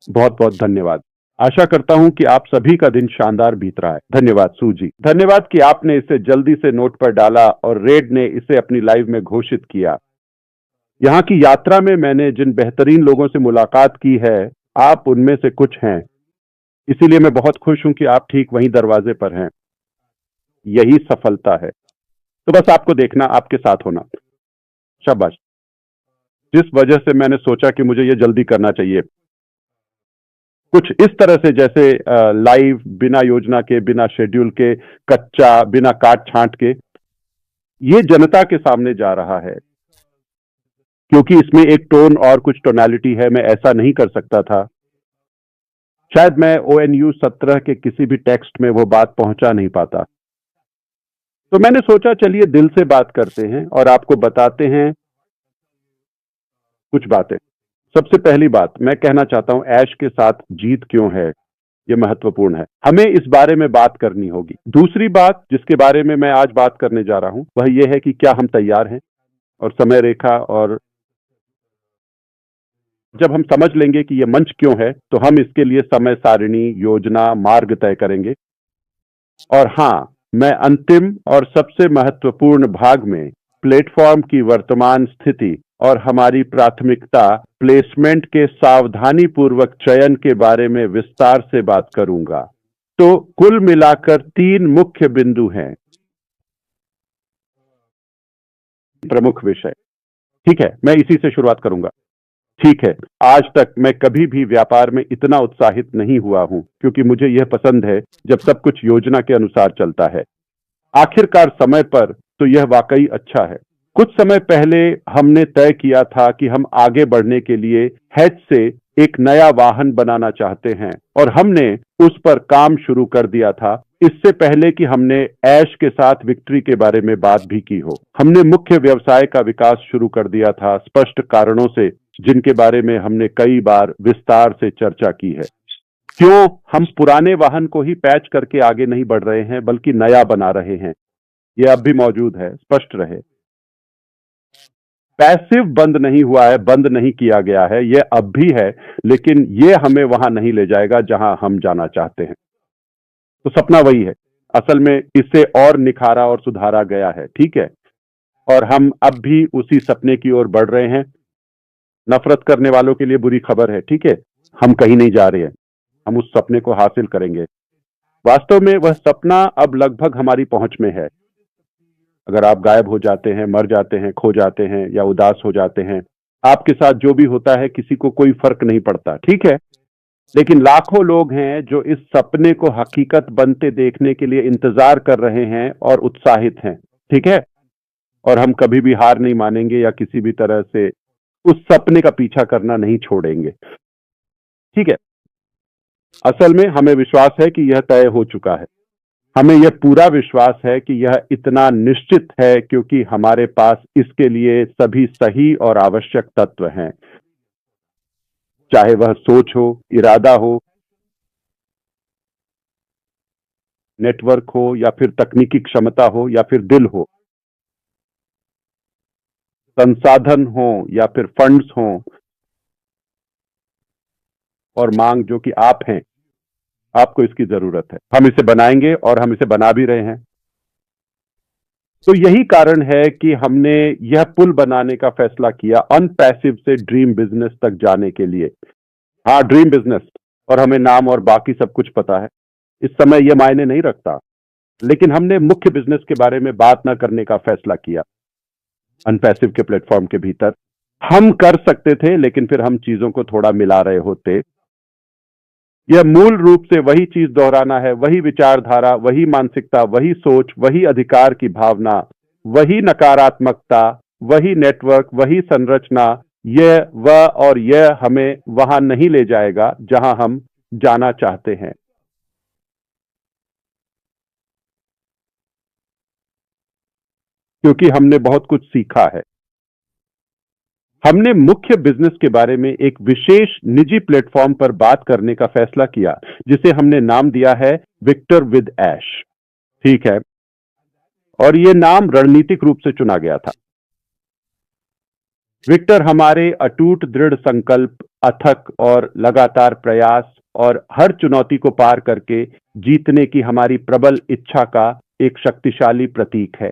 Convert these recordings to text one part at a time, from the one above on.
बहुत बहुत धन्यवाद। आशा करता हूं कि आप सभी का दिन शानदार बीत रहा है। धन्यवाद सू जी। धन्यवाद कि आपने इसे जल्दी से नोट पर डाला और रेड ने इसे अपनी लाइव में घोषित किया। यहाँ की यात्रा में मैंने जिन बेहतरीन लोगों से मुलाकात की है, आप उनमें से कुछ हैं। इसीलिए मैं बहुत खुश हूं कि आप ठीक वहीं दरवाजे पर हैं। यही सफलता है। तो बस आपको देखना, आपके साथ होना। शाबाश। जिस वजह से मैंने सोचा कि मुझे ये जल्दी करना चाहिए, कुछ इस तरह से जैसे लाइव, बिना योजना के, बिना शेड्यूल के, कच्चा, बिना काट छांट के, ये जनता के सामने जा रहा है। क्योंकि इसमें एक टोन और कुछ टोनालिटी है, मैं ऐसा नहीं कर सकता था। शायद मैं ONU 17 के किसी भी टेक्स्ट में वो बात पहुंचा नहीं पाता। तो मैंने सोचा चलिए दिल से बात करते हैं और आपको बताते हैं कुछ बातें। सबसे पहली बात मैं कहना चाहता हूं, ऐश के साथ जीत क्यों है, ये महत्वपूर्ण है। हमें इस बारे में बात करनी होगी। दूसरी बात जिसके बारे में मैं आज बात करने जा रहा हूं वह यह है कि क्या हम तैयार हैं, और समय रेखा, और जब हम समझ लेंगे कि यह मंच क्यों है तो हम इसके लिए समय सारिणी, योजना, मार्ग तय करेंगे। और हां, मैं अंतिम और सबसे महत्वपूर्ण भाग में प्लेटफॉर्म की वर्तमान स्थिति और हमारी प्राथमिकता प्लेसमेंट के सावधानी पूर्वक चयन के बारे में विस्तार से बात करूंगा। तो कुल मिलाकर 3 मुख्य बिंदु हैं, प्रमुख विषय। ठीक है, मैं इसी से शुरुआत करूंगा। ठीक है, आज तक मैं कभी भी व्यापार में इतना उत्साहित नहीं हुआ हूं, क्योंकि मुझे यह पसंद है जब सब कुछ योजना के अनुसार चलता है। आखिरकार समय पर, तो यह वाकई अच्छा है। कुछ समय पहले हमने तय किया था कि हम आगे बढ़ने के लिए हैच से एक नया वाहन बनाना चाहते हैं, और हमने उस पर काम शुरू कर दिया था, इससे पहले कि हमने ऐश के साथ विक्ट्री के बारे में बात भी की हो। हमने मुख्य व्यवसाय का विकास शुरू कर दिया था, स्पष्ट कारणों से, जिनके बारे में हमने कई बार विस्तार से चर्चा की है। क्यों हम पुराने वाहन को ही पैच करके आगे नहीं बढ़ रहे हैं, बल्कि नया बना रहे हैं, यह अब भी मौजूद है, स्पष्ट रहे। पैसिव बंद नहीं हुआ है, बंद नहीं किया गया है, यह अब भी है, लेकिन यह हमें वहां नहीं ले जाएगा जहां हम जाना चाहते हैं। तो सपना वही है, असल में इसे और निखारा और सुधारा गया है। ठीक है, और हम अब भी उसी सपने की ओर बढ़ रहे हैं। नफरत करने वालों के लिए बुरी खबर है, ठीक है, हम कहीं नहीं जा रहे हैं, हम उस सपने को हासिल करेंगे। वास्तव में वह सपना अब लगभग हमारी पहुंच में है। अगर आप गायब हो जाते हैं, मर जाते हैं, खो जाते हैं या उदास हो जाते हैं, आपके साथ जो भी होता है किसी को कोई फर्क नहीं पड़ता, ठीक है। लेकिन लाखों लोग हैं जो इस सपने को हकीकत बनते देखने के लिए इंतजार कर रहे हैं और उत्साहित हैं, ठीक है। और हम कभी भी हार नहीं मानेंगे या किसी भी तरह से उस सपने का पीछा करना नहीं छोड़ेंगे, ठीक है। असल में हमें विश्वास है कि यह तय हो चुका है। हमें यह पूरा विश्वास है कि यह इतना निश्चित है क्योंकि हमारे पास इसके लिए सभी सही और आवश्यक तत्व हैं। चाहे वह सोच हो, इरादा हो, नेटवर्क हो, या फिर तकनीकी क्षमता हो, या फिर दिल हो, संसाधन हो या फिर फंड्स हो, और मांग जो कि आप हैं, आपको इसकी जरूरत है। हम इसे बनाएंगे और हम इसे बना भी रहे हैं। तो यही कारण है कि हमने यह पुल बनाने का फैसला किया, अनपैसिव से ड्रीम बिजनेस तक जाने के लिए। हाँ, ड्रीम बिजनेस, और हमें नाम और बाकी सब कुछ पता है, इस समय यह मायने नहीं रखता। लेकिन हमने मुख्य बिजनेस के बारे में बात न करने का फैसला किया। अनपैसिव के प्लेटफॉर्म के भीतर हम कर सकते थे, लेकिन फिर हम चीजों को थोड़ा मिला रहे होते। यह मूल रूप से वही चीज दोहराना है, वही विचारधारा, वही मानसिकता, वही सोच, वही अधिकार की भावना, वही नकारात्मकता, वही नेटवर्क, वही संरचना। यह वह और यह हमें वहां नहीं ले जाएगा जहां हम जाना चाहते हैं। क्योंकि हमने बहुत कुछ सीखा है। हमने मुख्य बिजनेस के बारे में एक विशेष निजी प्लेटफॉर्म पर बात करने का फैसला किया, जिसे हमने नाम दिया है विक्टर विद ऐश, ठीक है। और यह नाम रणनीतिक रूप से चुना गया था। विक्टर हमारे अटूट दृढ़ संकल्प, अथक और लगातार प्रयास और हर चुनौती को पार करके जीतने की हमारी प्रबल इच्छा का एक शक्तिशाली प्रतीक है।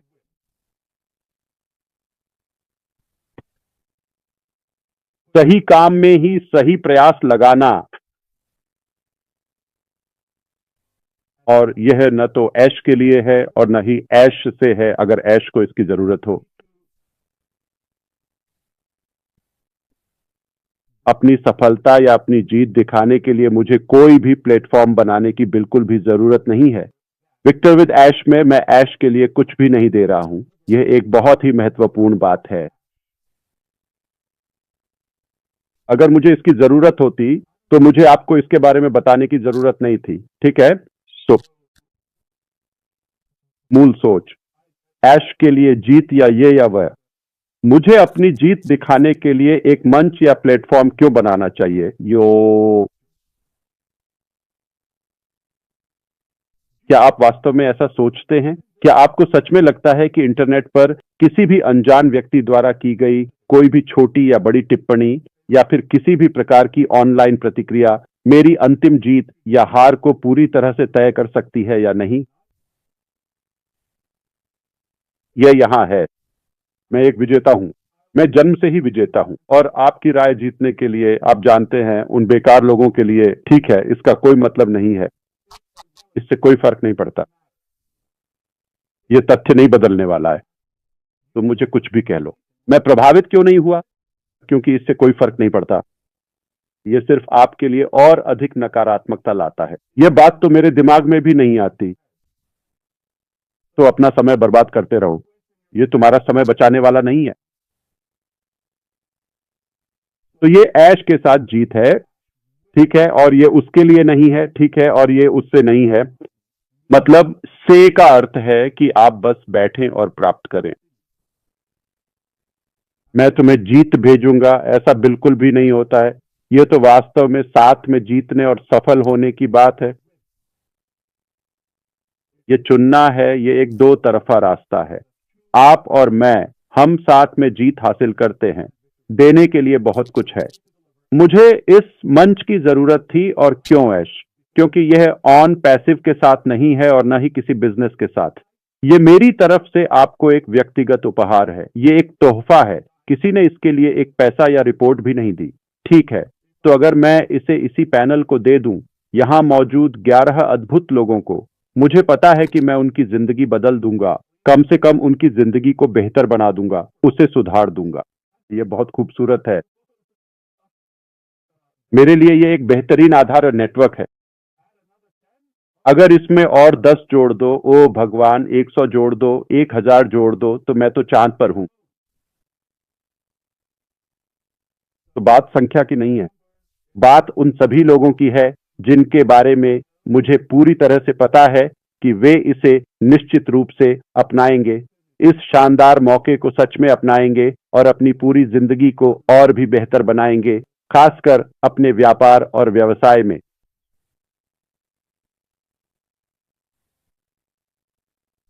सही काम में ही सही प्रयास लगाना, और यह न तो ऐश के लिए है और न ही ऐश से है अगर ऐश को इसकी जरूरत हो। अपनी सफलता या अपनी जीत दिखाने के लिए मुझे कोई भी प्लेटफॉर्म बनाने की बिल्कुल भी जरूरत नहीं है। विक्टर विद ऐश में मैं ऐश के लिए कुछ भी नहीं दे रहा हूं। यह एक बहुत ही महत्वपूर्ण बात है। अगर मुझे इसकी जरूरत होती तो मुझे आपको इसके बारे में बताने की जरूरत नहीं थी, ठीक है? तो मूल सोच, ऐश के लिए जीत या ये या वह, मुझे अपनी जीत दिखाने के लिए एक मंच या प्लेटफॉर्म क्यों बनाना चाहिए? क्या आप वास्तव में ऐसा सोचते हैं? क्या आपको सच में लगता है कि इंटरनेट पर किसी भी अनजान व्यक्ति द्वारा की गई कोई भी छोटी या बड़ी टिप्पणी या फिर किसी भी प्रकार की ऑनलाइन प्रतिक्रिया मेरी अंतिम जीत या हार को पूरी तरह से तय कर सकती है या नहीं? यह यहां है। मैं एक विजेता हूं। मैं जन्म से ही विजेता हूं और आपकी राय जीतने के लिए, आप जानते हैं, उन बेकार लोगों के लिए, ठीक है, इसका कोई मतलब नहीं है। इससे कोई फर्क नहीं पड़ता। यह तथ्य नहीं बदलने वाला है। तो मुझे कुछ भी कह लो। मैं प्रभावित क्यों नहीं हुआ? क्योंकि इससे कोई फर्क नहीं पड़ता। यह सिर्फ आपके लिए और अधिक नकारात्मकता लाता है। यह बात तो मेरे दिमाग में भी नहीं आती। तो अपना समय बर्बाद करते रहो। यह तुम्हारा समय बचाने वाला नहीं है। तो ये ऐश के साथ जीत है, ठीक है, और ये उसके लिए नहीं है, ठीक है, और ये उससे नहीं है। मतलब से का अर्थ है कि आप बस बैठें और प्राप्त करें। मैं तुम्हें जीत भेजूंगा, ऐसा बिल्कुल भी नहीं होता है। यह तो वास्तव में साथ में जीतने और सफल होने की बात है। ये चुनना है, ये एक दो तरफा रास्ता है। आप और मैं, हम साथ में जीत हासिल करते हैं। देने के लिए बहुत कुछ है। मुझे इस मंच की जरूरत थी, और क्यों ऐश? क्योंकि यह ऑन पैसिव के साथ नहीं है और न ही किसी बिजनेस के साथ। ये मेरी तरफ से आपको एक व्यक्तिगत उपहार है। ये एक तोहफा है। किसी ने इसके लिए एक पैसा या रिपोर्ट भी नहीं दी। ठीक है, तो अगर मैं इसे इसी पैनल को दे दूं, यहां मौजूद 11 अद्भुत लोगों को, मुझे पता है कि मैं उनकी जिंदगी बदल दूंगा। कम से कम उनकी जिंदगी को बेहतर बना दूंगा, उसे सुधार दूंगा। ये बहुत खूबसूरत है। मेरे लिए ये एक बेहतरीन आधार और नेटवर्क है। अगर इसमें और 10 जोड़ दो, ओ भगवान, 100 जोड़ दो, 1000 जोड़ दो, तो मैं तो चांद पर हूं। तो बात संख्या की नहीं है। बात उन सभी लोगों की है जिनके बारे में मुझे पूरी तरह से पता है कि वे इसे निश्चित रूप से अपनाएंगे। इस शानदार मौके को सच में अपनाएंगे और अपनी पूरी जिंदगी को और भी बेहतर बनाएंगे, खासकर अपने व्यापार और व्यवसाय में।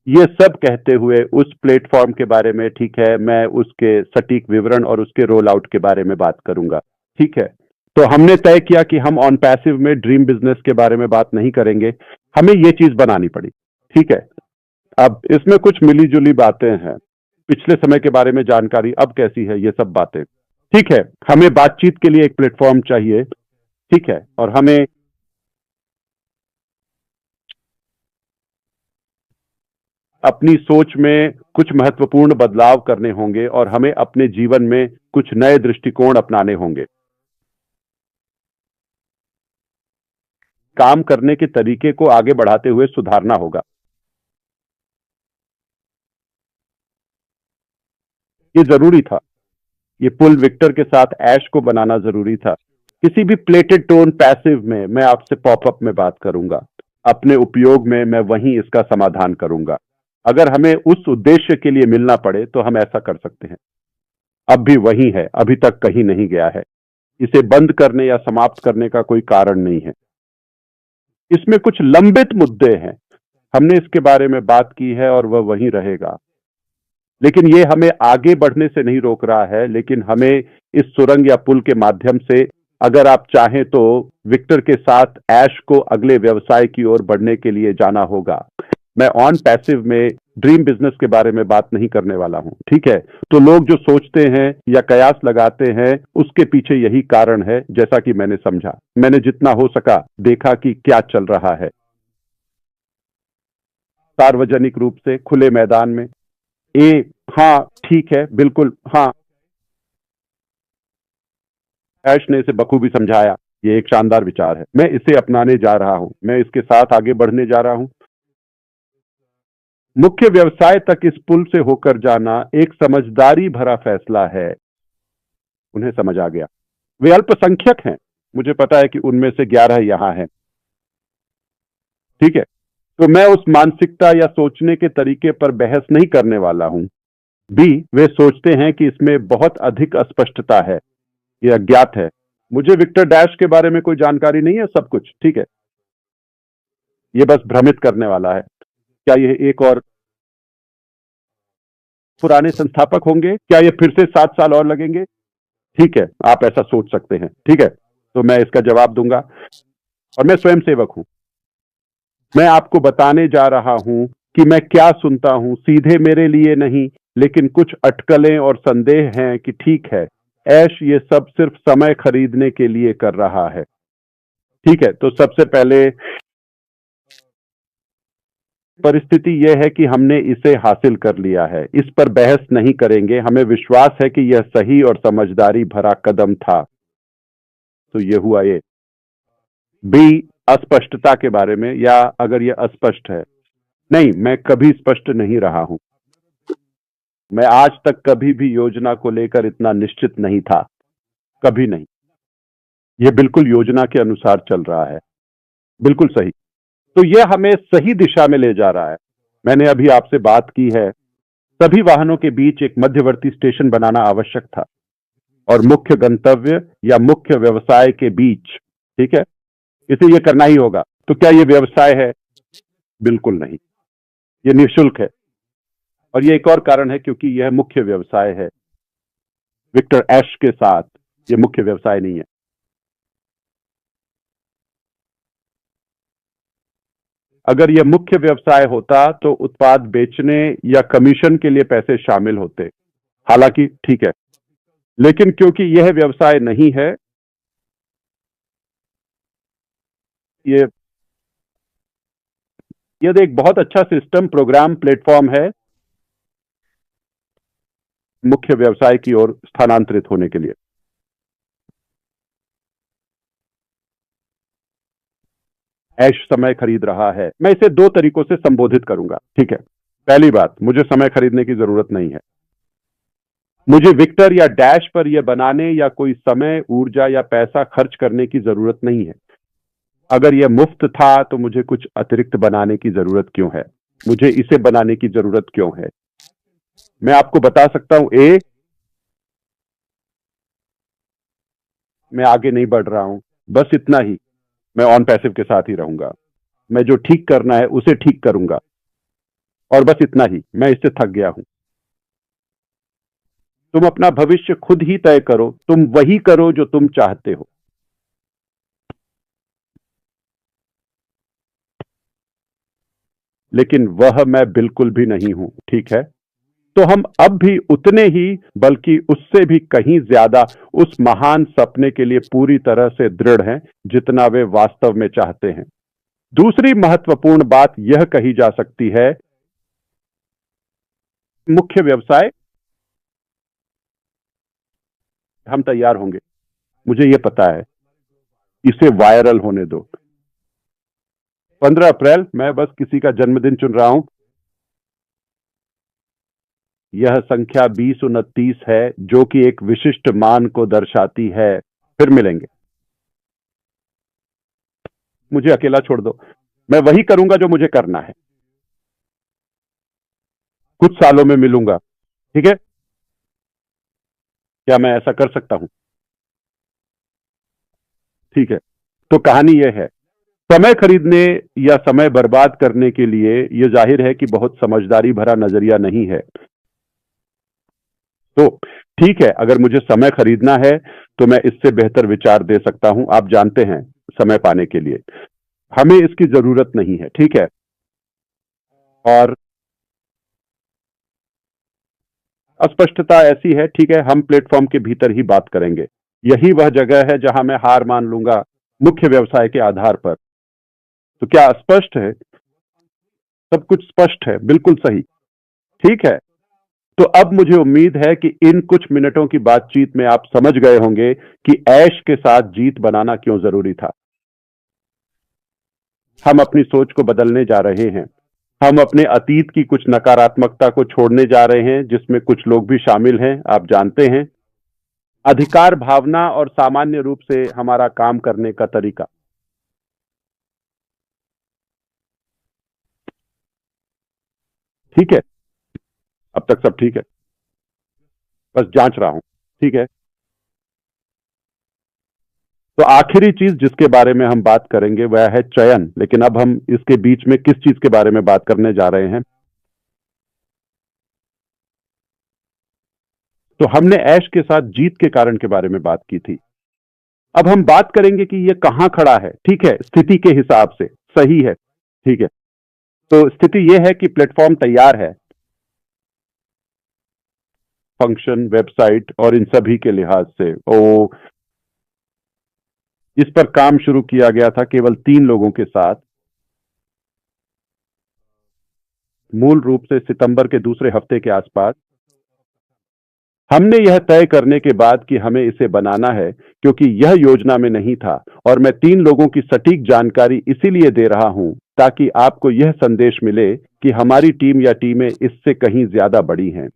ये सब कहते हुए उस प्लेटफॉर्म के बारे में, ठीक है, मैं उसके सटीक विवरण और उसके रोल आउट के बारे में बात करूंगा। ठीक है, तो हमने तय किया कि हम ऑन पैसिव में ड्रीम बिजनेस के बारे में बात नहीं करेंगे। हमें ये चीज बनानी पड़ी। ठीक है, अब इसमें कुछ मिली जुली बातें हैं। पिछले समय के बारे में जानकारी अब कैसी है, ये सब बातें। ठीक है, हमें बातचीत के लिए एक प्लेटफॉर्म चाहिए। ठीक है, और हमें अपनी सोच में कुछ महत्वपूर्ण बदलाव करने होंगे और हमें अपने जीवन में कुछ नए दृष्टिकोण अपनाने होंगे। काम करने के तरीके को आगे बढ़ाते हुए सुधारना होगा। ये जरूरी था। ये पुल विक्टर के साथ ऐश को बनाना जरूरी था। किसी भी प्लेटेड टोन पैसिव में मैं आपसे पॉपअप में बात करूंगा। अपने उपयोग में मैं वहीं इसका समाधान करूंगा। अगर हमें उस उद्देश्य के लिए मिलना पड़े तो हम ऐसा कर सकते हैं। अब भी वही है, अभी तक कहीं नहीं गया है। इसे बंद करने या समाप्त करने का कोई कारण नहीं है। इसमें कुछ लंबित मुद्दे हैं। हमने इसके बारे में बात की है और वह वहीं रहेगा। लेकिन ये हमें आगे बढ़ने से नहीं रोक रहा है, लेकिन हमें इस सुरंग या पुल के माध्यम से, अगर आप चाहें तो विक्टर के साथ ऐश को अगले व्यवसाय की ओर बढ़ने के लिए जाना होगा। मैं ऑन पैसिव में ड्रीम बिजनेस के बारे में बात नहीं करने वाला हूं, ठीक है। तो लोग जो सोचते हैं या कयास लगाते हैं, उसके पीछे यही कारण है, जैसा कि मैंने समझा, मैंने जितना हो सका देखा कि क्या चल रहा है सार्वजनिक रूप से खुले मैदान में। हाँ ठीक है, बिल्कुल हाँ, ऐश ने इसे बखूबी समझाया। ये एक शानदार विचार है, मैं इसे अपनाने जा रहा हूं, मैं इसके साथ आगे बढ़ने जा रहा हूं। मुख्य व्यवसाय तक इस पुल से होकर जाना एक समझदारी भरा फैसला है। उन्हें समझ आ गया। वे अल्पसंख्यक हैं, मुझे पता है कि उनमें से 11 यहां हैं, ठीक है। तो मैं उस मानसिकता या सोचने के तरीके पर बहस नहीं करने वाला हूं। बी, वे सोचते हैं कि इसमें बहुत अधिक अस्पष्टता है, यह अज्ञात है। मुझे विक्टर डैश के बारे में कोई जानकारी नहीं है, सब कुछ ठीक है। यह बस भ्रमित करने वाला है। क्या यह एक और पुराने संस्थापक होंगे? क्या यह फिर से 7 साल और लगेंगे? ठीक है, आप ऐसा सोच सकते हैं, ठीक है। तो मैं इसका जवाब दूंगा, और मैं स्वयं सेवक हूं। मैं आपको बताने जा रहा हूं कि मैं क्या सुनता हूं, सीधे मेरे लिए नहीं, लेकिन कुछ अटकलें और संदेह हैं कि ठीक है, ऐश ये सब सिर्फ समय खरीदने के लिए कर रहा है, ठीक है। तो सबसे पहले परिस्थिति यह है कि हमने इसे हासिल कर लिया है, इस पर बहस नहीं करेंगे, हमें विश्वास है कि यह सही और समझदारी भरा कदम था। तो यह हुआ ये। बी, अस्पष्टता के बारे में, या अगर यह अस्पष्ट है, नहीं, मैं कभी स्पष्ट नहीं रहा हूं। मैं आज तक कभी भी योजना को लेकर इतना निश्चित नहीं था, कभी नहीं। यह बिल्कुल योजना के अनुसार चल रहा है, बिल्कुल सही। तो यह हमें सही दिशा में ले जा रहा है। मैंने अभी आपसे बात की है, सभी वाहनों के बीच एक मध्यवर्ती स्टेशन बनाना आवश्यक था, और मुख्य गंतव्य या मुख्य व्यवसाय के बीच, ठीक है, इसे यह करना ही होगा। तो क्या यह व्यवसाय है? बिल्कुल नहीं, यह निःशुल्क है। और यह एक और कारण है, क्योंकि यह मुख्य व्यवसाय है। विक्टर ऐश के साथ यह मुख्य व्यवसाय नहीं है। अगर यह मुख्य व्यवसाय होता तो उत्पाद बेचने या कमीशन के लिए पैसे शामिल होते, हालांकि ठीक है, लेकिन क्योंकि यह व्यवसाय नहीं है, यह एक बहुत अच्छा सिस्टम, प्रोग्राम, प्लेटफॉर्म है मुख्य व्यवसाय की ओर स्थानांतरित होने के लिए। ऐश समय खरीद रहा है। मैं इसे 2 तरीकों से संबोधित करूंगा, ठीक है। पहली बात, मुझे समय खरीदने की जरूरत नहीं है। मुझे विक्टर या डैश पर यह बनाने या कोई समय, ऊर्जा या पैसा खर्च करने की जरूरत नहीं है। अगर यह मुफ्त था तो मुझे कुछ अतिरिक्त बनाने की जरूरत क्यों है? मुझे इसे बनाने की जरूरत क्यों है? मैं आपको बता सकता हूं, मैं आगे नहीं बढ़ रहा हूं, बस इतना ही। मैं ऑन पैसिव के साथ ही रहूंगा, मैं जो ठीक करना है उसे ठीक करूंगा, और बस इतना ही। मैं इससे थक गया हूं। तुम अपना भविष्य खुद ही तय करो, तुम वही करो जो तुम चाहते हो। लेकिन वह मैं बिल्कुल भी नहीं हूं, ठीक है। तो हम अब भी उतने ही, बल्कि उससे भी कहीं ज्यादा उस महान सपने के लिए पूरी तरह से दृढ़ हैं जितना वे वास्तव में चाहते हैं। दूसरी महत्वपूर्ण बात यह कही जा सकती है, मुख्य व्यवसाय, हम तैयार होंगे, मुझे यह पता है। इसे वायरल होने दो। 15 अप्रैल, मैं बस किसी का जन्मदिन चुन रहा हूं। यह संख्या 2029 है, जो कि एक विशिष्ट मान को दर्शाती है। फिर मिलेंगे। मुझे अकेला छोड़ दो, मैं वही करूंगा जो मुझे करना है। कुछ सालों में मिलूंगा, ठीक है। क्या मैं ऐसा कर सकता हूं? ठीक है। तो कहानी यह है, समय खरीदने या समय बर्बाद करने के लिए यह जाहिर है कि बहुत समझदारी भरा नजरिया नहीं है। तो ठीक है, अगर मुझे समय खरीदना है तो मैं इससे बेहतर विचार दे सकता हूं, आप जानते हैं, समय पाने के लिए। हमें इसकी जरूरत नहीं है, ठीक है। और अस्पष्टता ऐसी है, ठीक है, हम प्लेटफॉर्म के भीतर ही बात करेंगे। यही वह जगह है जहां मैं हार मान लूंगा मुख्य व्यवसाय के आधार पर। तो क्या स्पष्ट है? सब कुछ स्पष्ट है, बिल्कुल सही। ठीक है, तो अब मुझे उम्मीद है कि इन कुछ मिनटों की बातचीत में आप समझ गए होंगे कि ऐश के साथ जीत बनाना क्यों जरूरी था। हम अपनी सोच को बदलने जा रहे हैं। हम अपने अतीत की कुछ नकारात्मकता को छोड़ने जा रहे हैं, जिसमें कुछ लोग भी शामिल हैं, आप जानते हैं। अधिकार भावना और सामान्य रूप से हमारा काम करने का तरीका। ठीक है, अब तक सब ठीक है, बस जांच रहा हूं। ठीक है, तो आखिरी चीज जिसके बारे में हम बात करेंगे वह है चयन। लेकिन अब हम इसके बीच में किस चीज के बारे में बात करने जा रहे हैं? तो हमने ऐश के साथ जीत के कारण के बारे में बात की थी। अब हम बात करेंगे कि यह कहां खड़ा है, ठीक है, स्थिति के हिसाब से। सही है, ठीक है। तो स्थिति यह है कि प्लेटफॉर्म तैयार है, फंक्शन, वेबसाइट और इन सभी के लिहाज से। ओ, इस पर काम शुरू किया गया था केवल 3 लोगों के साथ, मूल रूप से सितंबर के दूसरे हफ्ते के आसपास। हमने यह तय करने के बाद कि हमें इसे बनाना है, क्योंकि यह योजना में नहीं था। और मैं 3 लोगों की सटीक जानकारी इसीलिए दे रहा हूं ताकि आपको यह संदेश मिले कि हमारी टीम या टीमें इससे कहीं ज्यादा बड़ी हैं।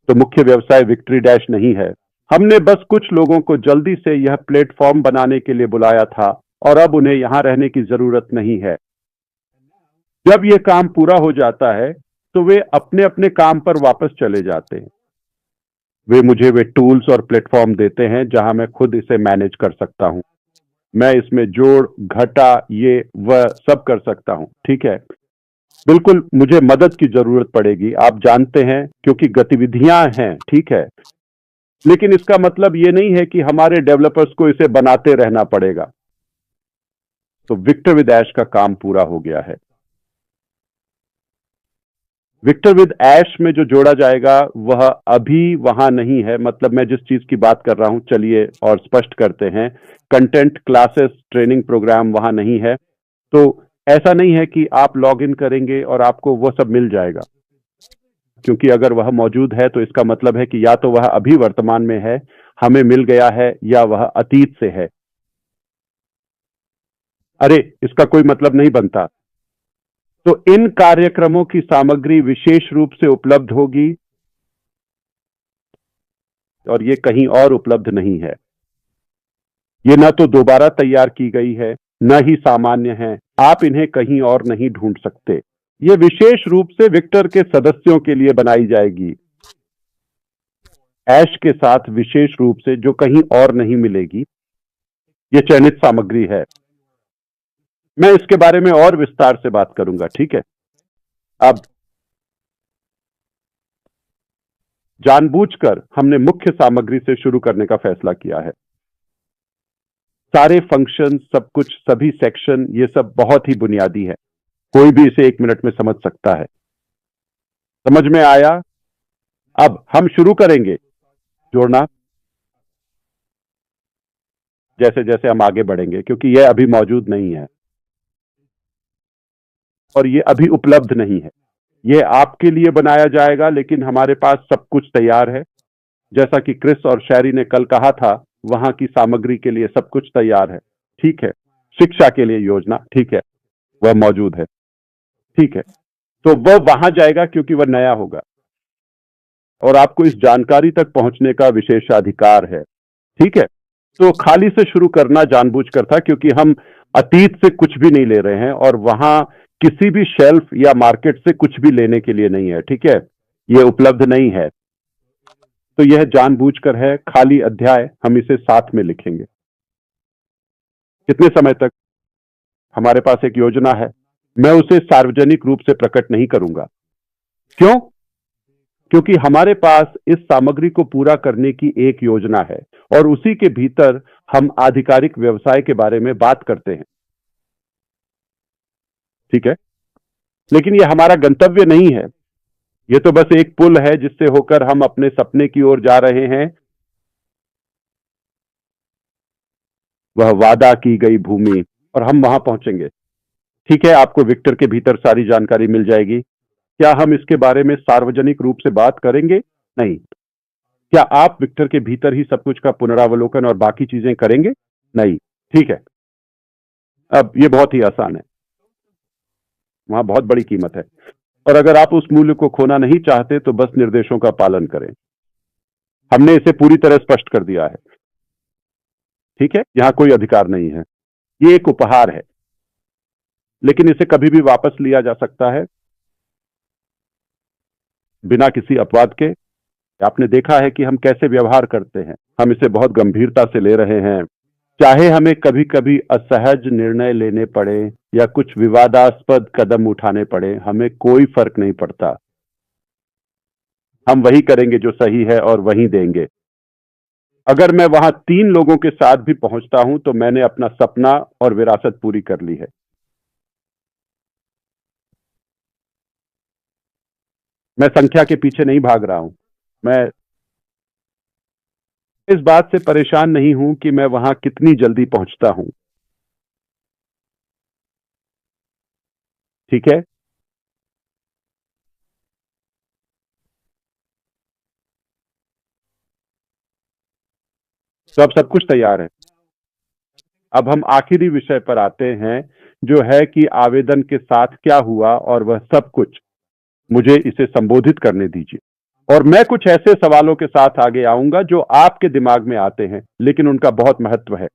तो मुख्य व्यवसाय विक्ट्री डैश नहीं है। हमने बस कुछ लोगों को जल्दी से यह प्लेटफॉर्म बनाने के लिए बुलाया था, और अब उन्हें यहां रहने की जरूरत नहीं है। जब यह काम पूरा हो जाता है तो वे अपने अपने काम पर वापस चले जाते हैं। वे मुझे वे टूल्स और प्लेटफॉर्म देते हैं जहां मैं खुद इसे मैनेज कर सकता हूं। मैं इसमें जोड़ घटा ये वह सब कर सकता हूं, ठीक है। बिल्कुल, मुझे मदद की जरूरत पड़ेगी, आप जानते हैं, क्योंकि गतिविधियां हैं, ठीक है। लेकिन इसका मतलब ये नहीं है कि हमारे डेवलपर्स को इसे बनाते रहना पड़ेगा। तो विक्टर विद ऐश का काम पूरा हो गया है। विक्टर विद ऐश में जो जोड़ा जाएगा वह अभी वहां नहीं है। मतलब मैं जिस चीज की बात कर रहा हूं, चलिए और स्पष्ट करते हैं। कंटेंट, क्लासेस, ट्रेनिंग प्रोग्राम वहां नहीं है। तो ऐसा नहीं है कि आप लॉग इन करेंगे और आपको वह सब मिल जाएगा, क्योंकि अगर वह मौजूद है तो इसका मतलब है कि या तो वह अभी वर्तमान में है, हमें मिल गया है, या वह अतीत से है। अरे, इसका कोई मतलब नहीं बनता। तो इन कार्यक्रमों की सामग्री विशेष रूप से उपलब्ध होगी, और ये कहीं और उपलब्ध नहीं है। ये न तो दोबारा तैयार की गई है, न ही सामान्य है। आप इन्हें कहीं और नहीं ढूंढ सकते। ये विशेष रूप से विक्टर के सदस्यों के लिए बनाई जाएगी, ऐश के साथ विशेष रूप से, जो कहीं और नहीं मिलेगी। ये चयनित सामग्री है। मैं इसके बारे में और विस्तार से बात करूंगा, ठीक है। अब जानबूझकर हमने मुख्य सामग्री से शुरू करने का फैसला किया है। सारे फंक्शन, सब कुछ, सभी सेक्शन, ये सब बहुत ही बुनियादी है। कोई भी इसे 1 मिनट में समझ सकता है। समझ में आया? अब हम शुरू करेंगे जोड़ना, जैसे जैसे हम आगे बढ़ेंगे, क्योंकि यह अभी मौजूद नहीं है और ये अभी उपलब्ध नहीं है। यह आपके लिए बनाया जाएगा, लेकिन हमारे पास सब कुछ तैयार है। जैसा कि क्रिस और शैरी ने कल कहा था, वहां की सामग्री के लिए सब कुछ तैयार है, ठीक है। शिक्षा के लिए योजना, ठीक है, वह मौजूद है, ठीक है। तो वह वहां जाएगा क्योंकि वह नया होगा, और आपको इस जानकारी तक पहुंचने का विशेषाधिकार है, ठीक है। तो खाली से शुरू करना जानबूझकर था, क्योंकि हम अतीत से कुछ भी नहीं ले रहे हैं, और वहां किसी भी शेल्फ या मार्केट से कुछ भी लेने के लिए नहीं है, ठीक है। यह उपलब्ध नहीं है। तो यह जानबूझकर है, खाली अध्याय। हम इसे साथ में लिखेंगे। कितने समय तक? हमारे पास एक योजना है। मैं उसे सार्वजनिक रूप से प्रकट नहीं करूंगा। क्यों? क्योंकि हमारे पास इस सामग्री को पूरा करने की एक योजना है और उसी के भीतर हम आधिकारिक व्यवसाय के बारे में बात करते हैं। ठीक है, लेकिन यह हमारा गंतव्य नहीं है। यह तो बस एक पुल है जिससे होकर हम अपने सपने की ओर जा रहे हैं। वह वादा की गई भूमि, और हम वहां पहुंचेंगे। ठीक है, आपको विक्टर के भीतर सारी जानकारी मिल जाएगी। क्या हम इसके बारे में सार्वजनिक रूप से बात करेंगे? नहीं। क्या आप विक्टर के भीतर ही सब कुछ का पुनरावलोकन और बाकी चीजें करेंगे? नहीं। ठीक है, अब ये बहुत ही आसान है। वहां बहुत बड़ी कीमत है, और अगर आप उस मूल्य को खोना नहीं चाहते तो बस निर्देशों का पालन करें। हमने इसे पूरी तरह स्पष्ट कर दिया है। ठीक है, यहां कोई अधिकार नहीं है। ये एक उपहार है, लेकिन इसे कभी भी वापस लिया जा सकता है बिना किसी अपवाद के। आपने देखा है कि हम कैसे व्यवहार करते हैं। हम इसे बहुत गंभीरता से ले रहे हैं। चाहे हमें कभी कभी असहज निर्णय लेने पड़े या कुछ विवादास्पद कदम उठाने पड़े, हमें कोई फर्क नहीं पड़ता। हम वही करेंगे जो सही है और वही देंगे। अगर मैं वहां 3 लोगों के साथ भी पहुंचता हूं तो मैंने अपना सपना और विरासत पूरी कर ली है। मैं संख्या के पीछे नहीं भाग रहा हूं। मैं इस बात से परेशान नहीं हूं कि मैं वहां कितनी जल्दी पहुंचता हूं। ठीक है, तो अब सब कुछ तैयार है। अब हम आखिरी विषय पर आते हैं, जो है कि आवेदन के साथ क्या हुआ और वह सब कुछ। मुझे इसे संबोधित करने दीजिए, और मैं कुछ ऐसे सवालों के साथ आगे आऊंगा जो आपके दिमाग में आते हैं लेकिन उनका बहुत महत्व है।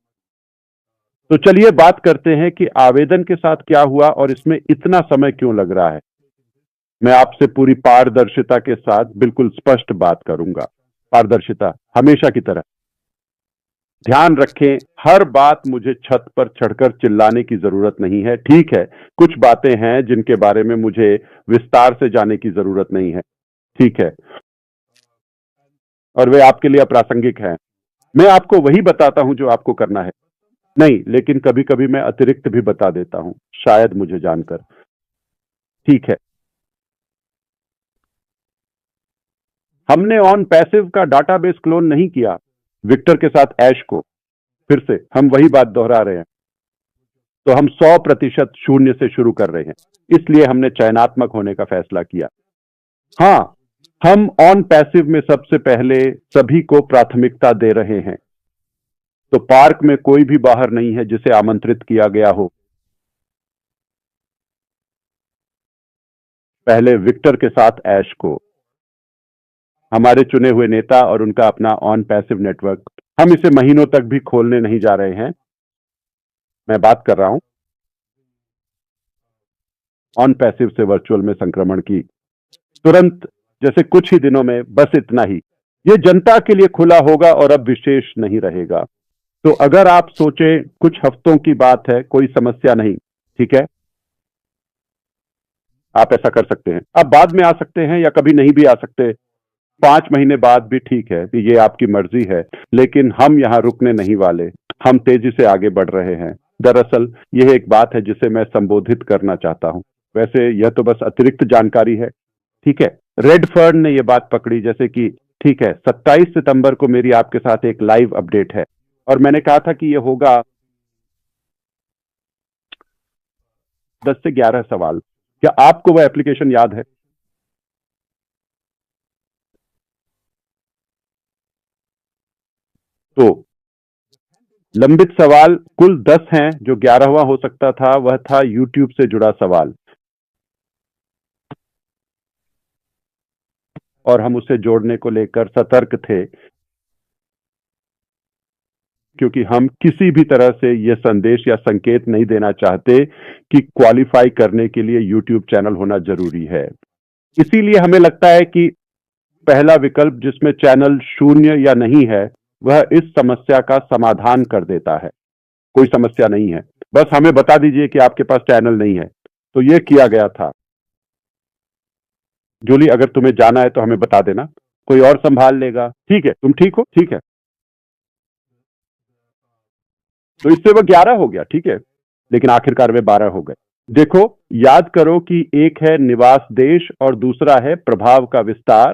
तो चलिए बात करते हैं कि आवेदन के साथ क्या हुआ और इसमें इतना समय क्यों लग रहा है। मैं आपसे पूरी पारदर्शिता के साथ बिल्कुल स्पष्ट बात करूंगा। पारदर्शिता हमेशा की तरह। ध्यान रखें, हर बात मुझे छत पर चढ़कर चिल्लाने की जरूरत नहीं है। ठीक है, कुछ बातें हैं जिनके बारे में मुझे विस्तार से जाने की जरूरत नहीं है। ठीक है, और वे आपके लिए अप्रासंगिक हैं। मैं आपको वही बताता हूं जो आपको करना है। नहीं, लेकिन कभी कभी मैं अतिरिक्त भी बता देता हूं, शायद मुझे जानकर। ठीक है, हमने ऑन पैसिव का डाटाबेस क्लोन नहीं किया। विक्टर के साथ ऐश को फिर से हम वही बात दोहरा रहे हैं। तो हम 100% शून्य से शुरू कर रहे हैं, इसलिए हमने चयनात्मक होने का फैसला किया। हाँ, हम ऑन पैसिव में सबसे पहले सभी को प्राथमिकता दे रहे हैं। तो पार्क में कोई भी बाहर नहीं है जिसे आमंत्रित किया गया हो। पहले विक्टर के साथ ऐश को, हमारे चुने हुए नेता और उनका अपना ऑन पैसिव नेटवर्क। हम इसे महीनों तक भी खोलने नहीं जा रहे हैं। मैं बात कर रहा हूं ऑन पैसिव से वर्चुअल में संक्रमण की। तुरंत, जैसे कुछ ही दिनों में, बस इतना ही। यह जनता के लिए खुला होगा और अब विशेष नहीं रहेगा। तो अगर आप सोचे कुछ हफ्तों की बात है, कोई समस्या नहीं। ठीक है, आप ऐसा कर सकते हैं। आप बाद में आ सकते हैं या कभी नहीं भी आ सकते। 5 महीने बाद भी ठीक है, ये आपकी मर्जी है। लेकिन हम यहां रुकने नहीं वाले। हम तेजी से आगे बढ़ रहे हैं। दरअसल यह एक बात है जिसे मैं संबोधित करना चाहता हूं। वैसे यह तो बस अतिरिक्त जानकारी है। ठीक है, रेडफर्न ने यह बात पकड़ी, जैसे कि ठीक है, 27 सितंबर को मेरी आपके साथ एक लाइव अपडेट है, और मैंने कहा था कि यह होगा 10 से 11 सवाल। क्या आपको वह एप्लीकेशन याद है? तो लंबित सवाल कुल 10 हैं। जो 11वां हो सकता था वह था यूट्यूब से जुड़ा सवाल, और हम उसे जोड़ने को लेकर सतर्क थे, क्योंकि हम किसी भी तरह से यह संदेश या संकेत नहीं देना चाहते कि क्वालिफाई करने के लिए यूट्यूब चैनल होना जरूरी है। इसीलिए हमें लगता है कि पहला विकल्प, जिसमें चैनल शून्य या नहीं है, वह इस समस्या का समाधान कर देता है। कोई समस्या नहीं है, बस हमें बता दीजिए कि आपके पास चैनल नहीं है। तो यह किया गया था। जूली, अगर तुम्हें जाना है तो हमें बता देना, कोई और संभाल लेगा। ठीक है, तुम ठीक हो? ठीक है। तो इससे वो 11 हो गया, ठीक है, लेकिन आखिरकार वे 12 हो गए। देखो, याद करो कि एक है निवास देश और दूसरा है प्रभाव का विस्तार।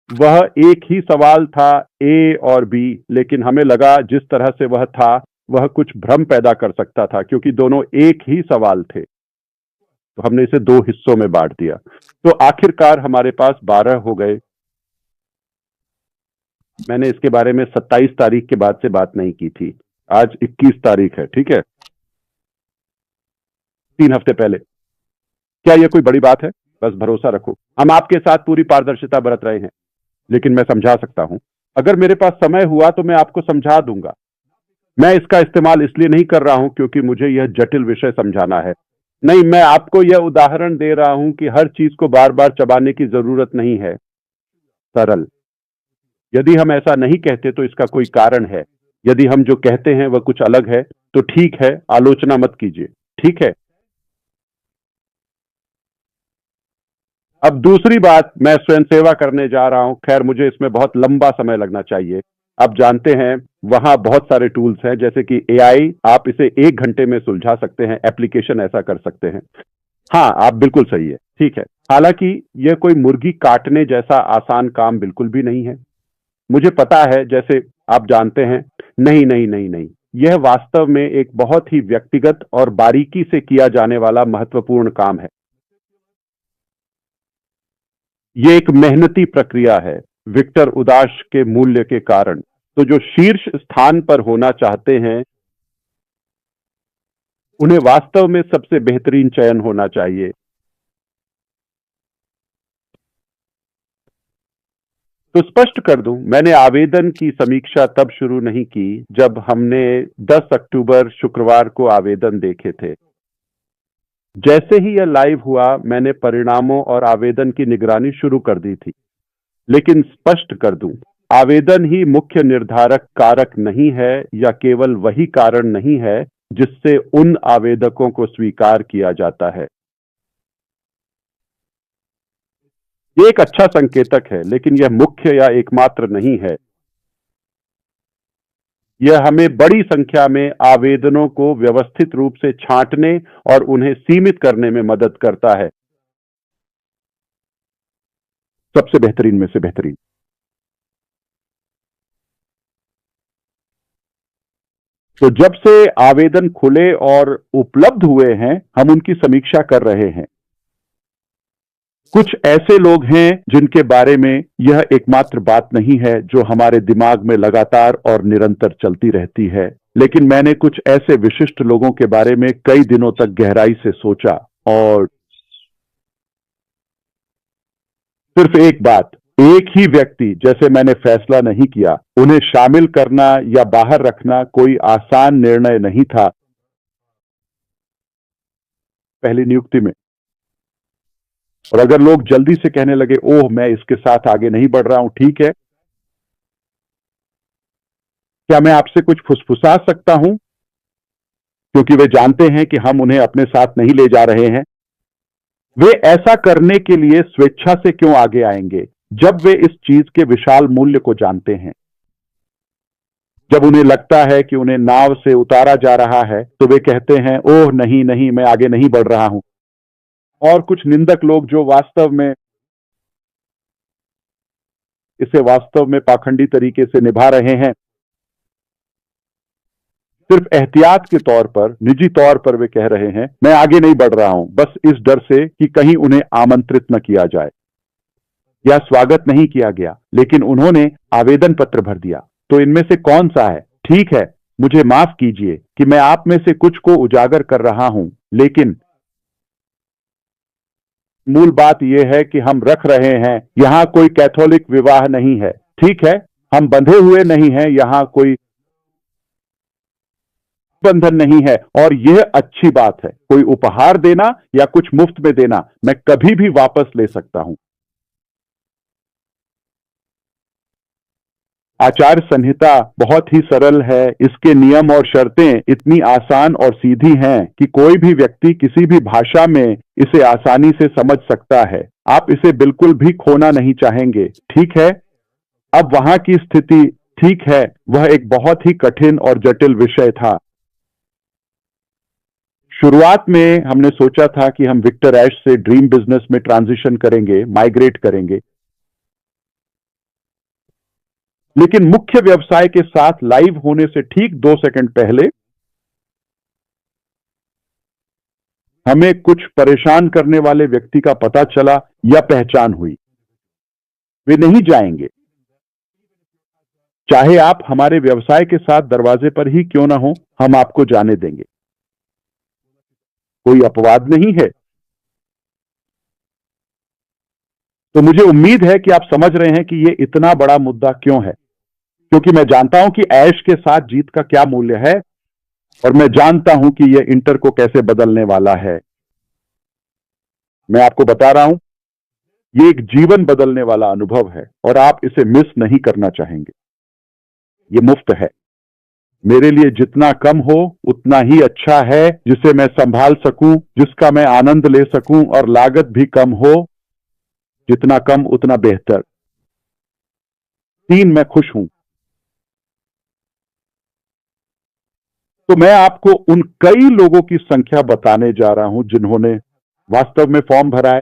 वह एक ही सवाल था, ए और बी, लेकिन हमें लगा जिस तरह से वह था वह कुछ भ्रम पैदा कर सकता था, क्योंकि दोनों एक ही सवाल थे, तो हमने इसे 2 हिस्सों में बांट दिया। तो आखिरकार हमारे पास 12 हो गए। मैंने इसके बारे में 27 तारीख के बाद से बात नहीं की थी, आज 21 तारीख है, ठीक है, 3 हफ्ते पहले। क्या यह कोई बड़ी बात है? बस भरोसा रखो, हम आपके साथ पूरी पारदर्शिता बरत रहे हैं, लेकिन मैं समझा सकता हूं। अगर मेरे पास समय हुआ तो मैं आपको समझा दूंगा। मैं इसका इस्तेमाल इसलिए नहीं कर रहा हूं क्योंकि मुझे यह जटिल विषय समझाना है। नहीं, मैं आपको यह उदाहरण दे रहा हूं कि हर चीज को बार बार चबाने की जरूरत नहीं है। सरल। यदि हम ऐसा नहीं कहते तो इसका कोई कारण है। यदि हम जो कहते हैं वह कुछ अलग है तो ठीक है, आलोचना मत कीजिए, ठीक है। अब दूसरी बात, मैं स्वयं सेवा करने जा रहा हूं। खैर, मुझे इसमें बहुत लंबा समय लगना चाहिए। आप जानते हैं वहां बहुत सारे टूल्स हैं, जैसे कि एआई, आप इसे 1 घंटे में सुलझा सकते हैं, एप्लीकेशन ऐसा कर सकते हैं। हाँ, आप बिल्कुल सही है, ठीक है। हालांकि यह कोई मुर्गी काटने जैसा आसान काम बिल्कुल भी नहीं है। मुझे पता है, जैसे आप जानते हैं। नहीं नहीं नहीं नहीं, यह वास्तव में एक बहुत ही व्यक्तिगत और बारीकी से किया जाने वाला महत्वपूर्ण काम है। ये एक मेहनती प्रक्रिया है, विक्टर उदाश के मूल्य के कारण। तो जो शीर्ष स्थान पर होना चाहते हैं उन्हें वास्तव में सबसे बेहतरीन चयन होना चाहिए। तो स्पष्ट कर दूं, मैंने आवेदन की समीक्षा तब शुरू नहीं की जब हमने 10 अक्टूबर शुक्रवार को आवेदन देखे थे। जैसे ही यह लाइव हुआ, मैंने परिणामों और आवेदन की निगरानी शुरू कर दी थी। लेकिन स्पष्ट कर दूं, आवेदन ही मुख्य निर्धारक कारक नहीं है, या केवल वही कारण नहीं है जिससे उन आवेदकों को स्वीकार किया जाता है। ये एक अच्छा संकेतक है, लेकिन यह मुख्य या एकमात्र नहीं है। यह हमें बड़ी संख्या में आवेदनों को व्यवस्थित रूप से छांटने और उन्हें सीमित करने में मदद करता है। सबसे बेहतरीन में से बेहतरीन। तो जब से आवेदन खुले और उपलब्ध हुए हैं, हम उनकी समीक्षा कर रहे हैं। कुछ ऐसे लोग हैं जिनके बारे में यह एकमात्र बात नहीं है जो हमारे दिमाग में लगातार और निरंतर चलती रहती है, लेकिन मैंने कुछ ऐसे विशिष्ट लोगों के बारे में कई दिनों तक गहराई से सोचा, और सिर्फ एक बात, एक ही व्यक्ति, जैसे मैंने फैसला नहीं किया, उन्हें शामिल करना या बाहर रखना कोई आसान निर्णय नहीं था पहली नियुक्ति में। और अगर लोग जल्दी से कहने लगे, ओह मैं इसके साथ आगे नहीं बढ़ रहा हूं, ठीक है, क्या मैं आपसे कुछ फुसफुसा सकता हूं? क्योंकि वे जानते हैं कि हम उन्हें अपने साथ नहीं ले जा रहे हैं। वे ऐसा करने के लिए स्वेच्छा से क्यों आगे आएंगे जब वे इस चीज के विशाल मूल्य को जानते हैं? जब उन्हें लगता है कि उन्हें नाव से उतारा जा रहा है तो वे कहते हैं, ओह नहीं नहीं, मैं आगे नहीं बढ़ रहा हूं। और कुछ निंदक लोग जो वास्तव में इसे वास्तव में पाखंडी तरीके से निभा रहे हैं, सिर्फ एहतियात के तौर पर, निजी तौर पर वे कह रहे हैं, मैं आगे नहीं बढ़ रहा हूं, बस इस डर से कि कहीं उन्हें आमंत्रित न किया जाए या स्वागत नहीं किया गया। लेकिन उन्होंने आवेदन पत्र भर दिया। तो इनमें से कौन सा है? ठीक है, मुझे माफ कीजिए कि मैं आप में से कुछ को उजागर कर रहा हूं, लेकिन मूल बात यह है कि हम रख रहे हैं, यहां कोई कैथोलिक विवाह नहीं है, ठीक है, हम बंधे हुए नहीं हैं, यहां कोई बंधन नहीं है। और यह अच्छी बात है, कोई उपहार देना या कुछ मुफ्त में देना मैं कभी भी वापस ले सकता हूं। आचार संहिता बहुत ही सरल है, इसके नियम और शर्तें इतनी आसान और सीधी हैं कि कोई भी व्यक्ति किसी भी भाषा में इसे आसानी से समझ सकता है। आप इसे बिल्कुल भी खोना नहीं चाहेंगे, ठीक है। अब वहां की स्थिति, ठीक है, वह एक बहुत ही कठिन और जटिल विषय था। शुरुआत में हमने सोचा था कि हम विक्टर ऐश से ड्रीम बिजनेस में ट्रांजिशन करेंगे, माइग्रेट करेंगे, लेकिन मुख्य व्यवसाय के साथ लाइव होने से ठीक 2 सेकंड पहले हमें कुछ परेशान करने वाले व्यक्ति का पता चला या पहचान हुई। वे नहीं जाएंगे, चाहे आप हमारे व्यवसाय के साथ दरवाजे पर ही क्यों ना हो, हम आपको जाने देंगे। कोई अपवाद नहीं है। तो मुझे उम्मीद है कि आप समझ रहे हैं कि यह इतना बड़ा मुद्दा क्यों है, क्योंकि मैं जानता हूं कि ऐश के साथ जीत का क्या मूल्य है, और मैं जानता हूं कि यह इंटर को कैसे बदलने वाला है। मैं आपको बता रहा हूं, यह एक जीवन बदलने वाला अनुभव है और आप इसे मिस नहीं करना चाहेंगे। यह मुफ्त है। मेरे लिए जितना कम हो उतना ही अच्छा है, जिसे मैं संभाल सकूं, जिसका मैं आनंद ले सकूं, और लागत भी कम हो। जितना कम उतना बेहतर। 3, मैं खुश हूं। तो मैं आपको उन कई लोगों की संख्या बताने जा रहा हूं जिन्होंने वास्तव में फॉर्म भरा है।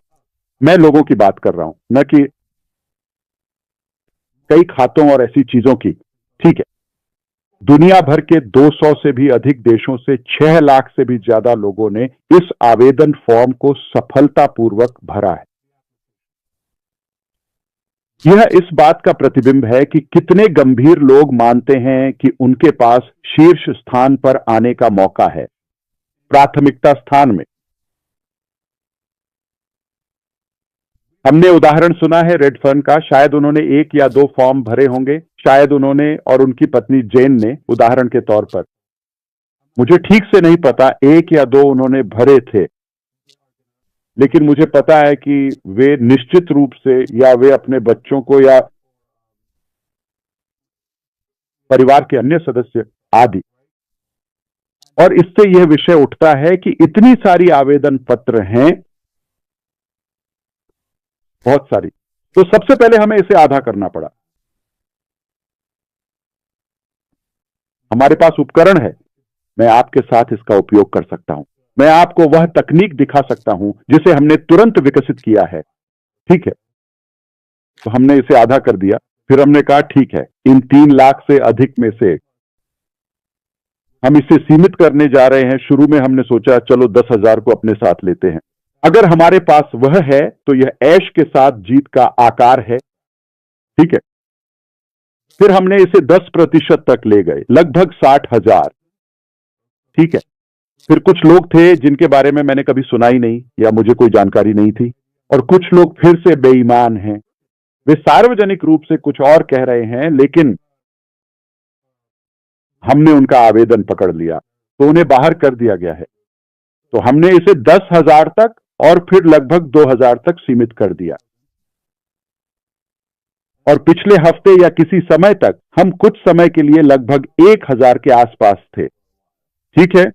मैं लोगों की बात कर रहा हूं, न कि कई खातों और ऐसी चीजों की, ठीक है। दुनिया भर के 200 से भी अधिक देशों से 6 लाख से भी ज्यादा लोगों ने इस आवेदन फॉर्म को सफलतापूर्वक भरा है। यह इस बात का प्रतिबिंब है कि कितने गंभीर लोग मानते हैं कि उनके पास शीर्ष स्थान पर आने का मौका है, प्राथमिकता स्थान में। हमने उदाहरण सुना है रेडफर्न का, शायद उन्होंने 1 या 2 फॉर्म भरे होंगे, शायद उन्होंने और उनकी पत्नी जेन ने, उदाहरण के तौर पर। मुझे ठीक से नहीं पता 1 या 2 उन्होंने भरे थे, लेकिन मुझे पता है कि वे निश्चित रूप से, या वे अपने बच्चों को या परिवार के अन्य सदस्य आदि। और इससे यह विषय उठता है कि इतनी सारी आवेदन पत्र हैं, बहुत सारी, तो सबसे पहले हमें इसे आधा करना पड़ा। हमारे पास उपकरण है, मैं आपके साथ इसका उपयोग कर सकता हूं। मैं आपको वह तकनीक दिखा सकता हूं जिसे हमने तुरंत विकसित किया है, ठीक है। तो हमने इसे आधा कर दिया, फिर हमने कहा ठीक है, इन 3 लाख से अधिक में से हम इसे सीमित करने जा रहे हैं। शुरू में हमने सोचा चलो 10,000 को अपने साथ लेते हैं। अगर हमारे पास वह है तो यह ऐश के साथ जीत का आकार है, ठीक है। फिर हमने इसे 10% तक ले गए, लगभग 60,000, ठीक है। फिर कुछ लोग थे जिनके बारे में मैंने कभी सुना ही नहीं या मुझे कोई जानकारी नहीं थी, और कुछ लोग फिर से बेईमान हैं। वे सार्वजनिक रूप से कुछ और कह रहे हैं, लेकिन हमने उनका आवेदन पकड़ लिया तो उन्हें बाहर कर दिया गया है। तो हमने इसे 10,000 तक और फिर लगभग 2,000 तक सीमित कर दिया। और पिछले हफ्ते या किसी समय तक हम कुछ समय के लिए लगभग 1,000 के आसपास थे, ठीक है।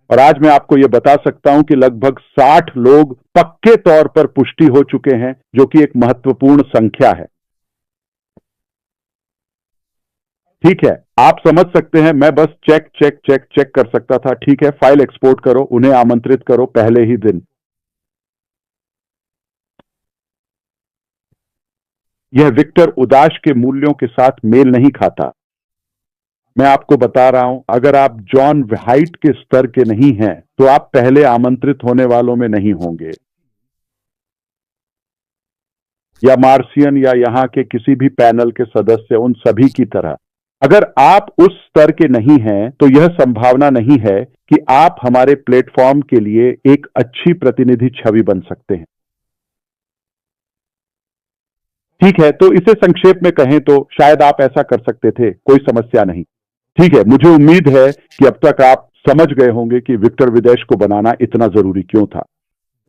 और आज मैं आपको यह बता सकता हूं कि लगभग 60 लोग पक्के तौर पर पुष्टि हो चुके हैं, जो कि एक महत्वपूर्ण संख्या है, ठीक है। आप समझ सकते हैं, मैं बस चेक चेक चेक चेक कर सकता था, ठीक है। फाइल एक्सपोर्ट करो, उन्हें आमंत्रित करो पहले ही दिन। यह विक्टर उदाश के मूल्यों के साथ मेल नहीं खाता। मैं आपको बता रहा हूं, अगर आप जॉन हाइट के स्तर के नहीं हैं तो आप पहले आमंत्रित होने वालों में नहीं होंगे, या मार्सियन या यहां के किसी भी पैनल के सदस्य, उन सभी की तरह। अगर आप उस स्तर के नहीं हैं तो यह संभावना नहीं है कि आप हमारे प्लेटफॉर्म के लिए एक अच्छी प्रतिनिधि छवि बन सकते हैं, ठीक है। तो इसे संक्षेप में कहें तो शायद आप ऐसा कर सकते थे, कोई समस्या नहीं, ठीक है। मुझे उम्मीद है कि अब तक आप समझ गए होंगे कि विक्टर विदेश को बनाना इतना जरूरी क्यों था।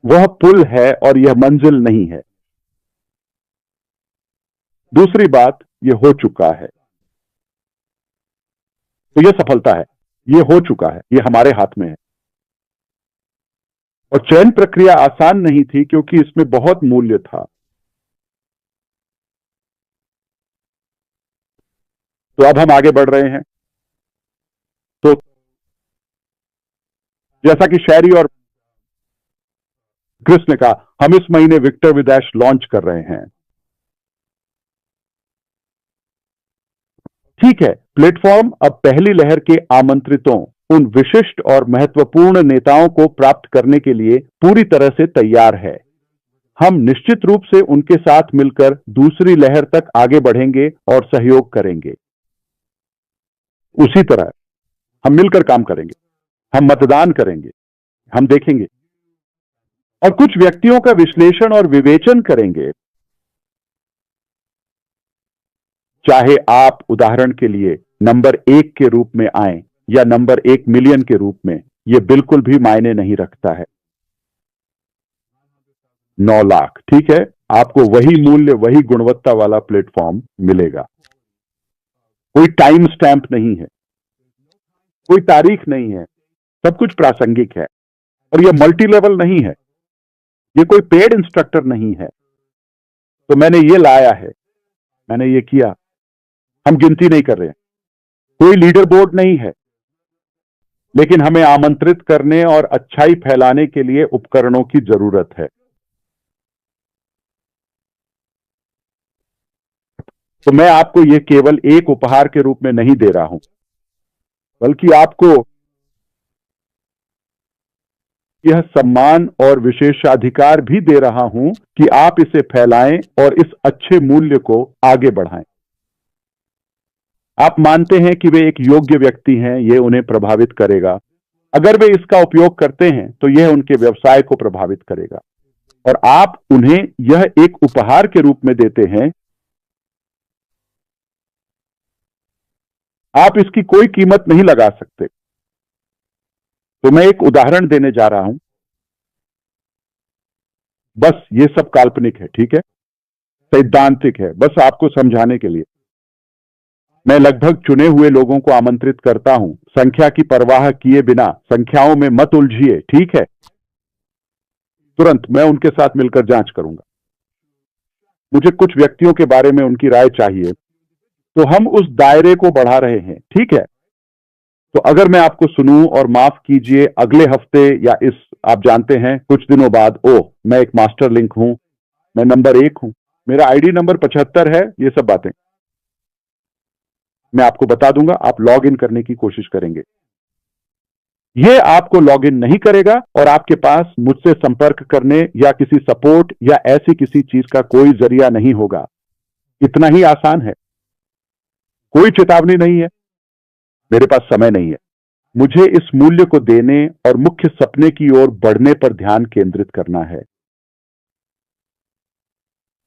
वह पुल है और यह मंजिल नहीं है। दूसरी बात, यह हो चुका है, तो यह सफलता है, यह हो चुका है, यह हमारे हाथ में है। और चयन प्रक्रिया आसान नहीं थी क्योंकि इसमें बहुत मूल्य था। तो अब हम आगे बढ़ रहे हैं। तो जैसा कि शैरी और क्रिस ने कहा, हम इस महीने विक्टर विद ऐश लॉन्च कर रहे हैं। ठीक है, प्लेटफॉर्म अब पहली लहर के आमंत्रितों, उन विशिष्ट और महत्वपूर्ण नेताओं को प्राप्त करने के लिए पूरी तरह से तैयार है। हम निश्चित रूप से उनके साथ मिलकर दूसरी लहर तक आगे बढ़ेंगे और सहयोग करेंगे। उसी तरह हम मिलकर काम करेंगे, हम मतदान करेंगे, हम देखेंगे और कुछ व्यक्तियों का विश्लेषण और विवेचन करेंगे। चाहे आप उदाहरण के लिए नंबर 1 के रूप में आए या नंबर 1 मिलियन के रूप में, यह बिल्कुल भी मायने नहीं रखता है। 9 लाख, ठीक है, आपको वही मूल्य, वही गुणवत्ता वाला प्लेटफॉर्म मिलेगा। कोई टाइम स्टैंप नहीं है, कोई तारीख नहीं है, सब कुछ प्रासंगिक है। और यह मल्टी लेवल नहीं है, यह कोई पेड इंस्ट्रक्टर नहीं है। तो मैंने ये लाया है, मैंने ये किया, हम गिनती नहीं कर रहे हैं, कोई लीडर बोर्ड नहीं है, लेकिन हमें आमंत्रित करने और अच्छाई फैलाने के लिए उपकरणों की जरूरत है। तो मैं आपको यह केवल एक उपहार के रूप में नहीं दे रहा हूं, बल्कि आपको यह सम्मान और विशेषाधिकार भी दे रहा हूं कि आप इसे फैलाएं और इस अच्छे मूल्य को आगे बढ़ाएं। आप मानते हैं कि वे एक योग्य व्यक्ति हैं, यह उन्हें प्रभावित करेगा। अगर वे इसका उपयोग करते हैं तो यह उनके व्यवसाय को प्रभावित करेगा, और आप उन्हें यह एक उपहार के रूप में देते हैं। आप इसकी कोई कीमत नहीं लगा सकते। तो मैं एक उदाहरण देने जा रहा हूं, बस ये सब काल्पनिक है, ठीक है, सैद्धांतिक है, बस आपको समझाने के लिए। मैं लगभग चुने हुए लोगों को आमंत्रित करता हूं, संख्या की परवाह किए बिना। संख्याओं में मत उलझिए, ठीक है, तुरंत मैं उनके साथ मिलकर जांच करूंगा। मुझे कुछ व्यक्तियों के बारे में उनकी राय चाहिए, तो हम उस दायरे को बढ़ा रहे हैं, ठीक है। तो अगर मैं आपको सुनूं, और माफ कीजिए अगले हफ्ते या इस, आप जानते हैं, कुछ दिनों बाद, ओह मैं एक मास्टर लिंक हूं, मैं नंबर 1 हूं, मेरा आईडी नंबर 75 है, ये सब बातें मैं आपको बता दूंगा। आप लॉग इन करने की कोशिश करेंगे, यह आपको लॉग इन नहीं करेगा और आपके पास मुझसे संपर्क करने या किसी सपोर्ट या ऐसी किसी चीज का कोई जरिया नहीं होगा। इतना ही आसान है। कोई चेतावनी नहीं है, मेरे पास समय नहीं है। मुझे इस मूल्य को देने और मुख्य सपने की ओर बढ़ने पर ध्यान केंद्रित करना है।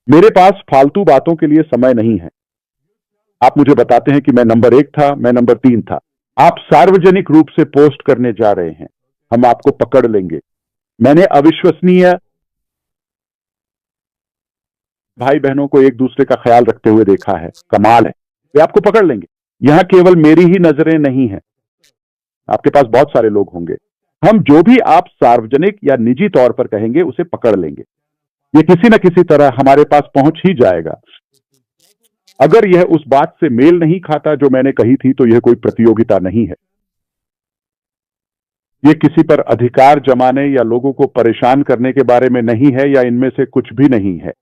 मेरे पास फालतू बातों के लिए समय नहीं है। आप मुझे बताते हैं कि मैं नंबर 1 था, मैं नंबर 3 था। आप सार्वजनिक रूप से पोस्ट करने जा रहे हैं, हम आपको पकड़ लेंगे। मैंने अविश्वसनीय भाई बहनों को एक दूसरे का ख्याल रखते हुए देखा है, कमाल है। वे आपको पकड़ लेंगे। यहां केवल मेरी ही नजरें नहीं है, आपके पास बहुत सारे लोग होंगे। हम जो भी आप सार्वजनिक या निजी तौर पर कहेंगे उसे पकड़ लेंगे। ये किसी न किसी तरह हमारे पास पहुंच ही जाएगा। अगर यह उस बात से मेल नहीं खाता जो मैंने कही थी, तो यह कोई प्रतियोगिता नहीं है। यह किसी पर अधिकार जमाने या लोगों को परेशान करने के बारे में नहीं है, या इनमें से कुछ भी नहीं है।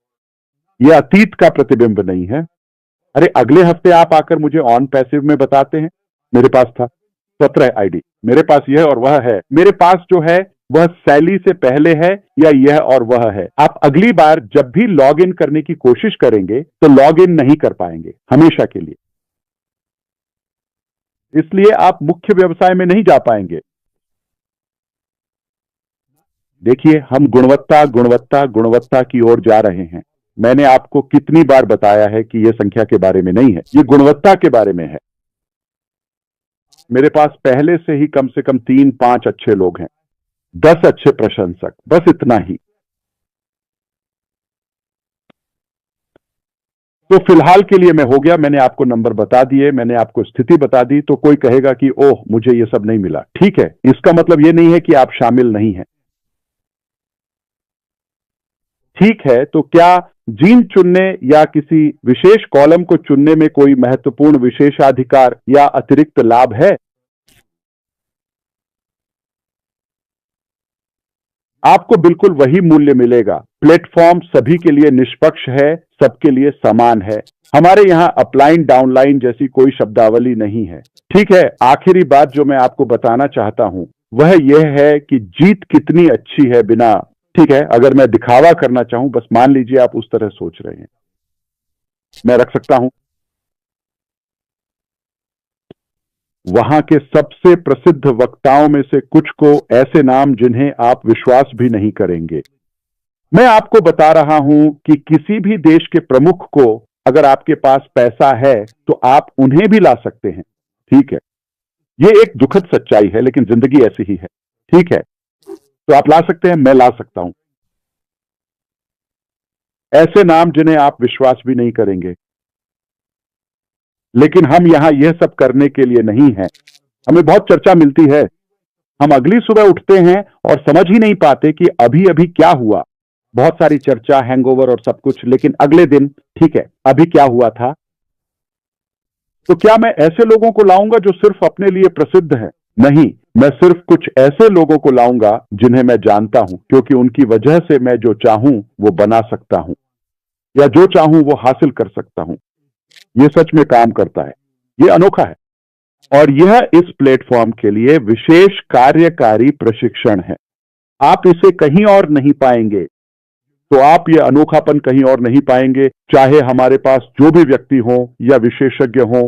यह अतीत का प्रतिबिंब नहीं है। अरे अगले हफ्ते आप आकर मुझे ऑन पैसिव में बताते हैं, मेरे पास था 17 आईडी, मेरे पास यह और वह है। मेरे पास जो है वह सैली से पहले है, या यह और वह है। आप अगली बार जब भी लॉग इन करने की कोशिश करेंगे तो लॉग इन नहीं कर पाएंगे, हमेशा के लिए। इसलिए आप मुख्य व्यवसाय में नहीं जा पाएंगे। देखिए, हम गुणवत्ता गुणवत्ता गुणवत्ता की ओर जा रहे हैं। मैंने आपको कितनी बार बताया है कि यह संख्या के बारे में नहीं है, यह गुणवत्ता के बारे में है। मेरे पास पहले से ही कम से कम 3-5 अच्छे लोग हैं, 10 अच्छे प्रशंसक, बस इतना ही। तो फिलहाल के लिए मैं हो गया, मैंने आपको नंबर बता दिए, मैंने आपको स्थिति बता दी। तो कोई कहेगा कि ओह मुझे ये सब नहीं मिला, ठीक है, इसका मतलब ये नहीं है कि आप शामिल नहीं हैं। ठीक है, तो क्या जीन चुनने या किसी विशेष कॉलम को चुनने में कोई महत्वपूर्ण विशेषाधिकार या अतिरिक्त लाभ है? आपको बिल्कुल वही मूल्य मिलेगा। प्लेटफॉर्म सभी के लिए निष्पक्ष है, सबके लिए समान है। हमारे यहां अपलाइन डाउनलाइन जैसी कोई शब्दावली नहीं है। ठीक है, आखिरी बात जो मैं आपको बताना चाहता हूं वह यह है कि जीत कितनी अच्छी है बिना, ठीक है, अगर मैं दिखावा करना चाहूं, बस मान लीजिए आप उस तरह सोच रहे हैं, मैं रख सकता हूं वहां के सबसे प्रसिद्ध वक्ताओं में से कुछ को, ऐसे नाम जिन्हें आप विश्वास भी नहीं करेंगे। मैं आपको बता रहा हूं कि किसी भी देश के प्रमुख को अगर आपके पास पैसा है तो आप उन्हें भी ला सकते हैं। ठीक है, ये एक दुखद सच्चाई है लेकिन जिंदगी ऐसी ही है। ठीक है, तो आप ला सकते हैं, मैं ला सकता हूं ऐसे नाम जिन्हें आप विश्वास भी नहीं करेंगे। लेकिन हम यहां यह सब करने के लिए नहीं हैं। हमें बहुत चर्चा मिलती है, हम अगली सुबह उठते हैं और समझ ही नहीं पाते कि अभी अभी क्या हुआ। बहुत सारी चर्चा, हैंगओवर और सब कुछ, लेकिन अगले दिन ठीक है, अभी क्या हुआ था। तो क्या मैं ऐसे लोगों को लाऊंगा जो सिर्फ अपने लिए प्रसिद्ध है? नहीं, मैं सिर्फ कुछ ऐसे लोगों को लाऊंगा जिन्हें मैं जानता हूं, क्योंकि उनकी वजह से मैं जो चाहूं वो बना सकता हूं, या जो चाहूं वो हासिल कर सकता हूं। ये सच में काम करता है, ये अनोखा है, और यह इस प्लेटफॉर्म के लिए विशेष कार्यकारी प्रशिक्षण है। आप इसे कहीं और नहीं पाएंगे। तो आप ये अनोखापन कहीं और नहीं पाएंगे, चाहे हमारे पास जो भी व्यक्ति हो या विशेषज्ञ हो,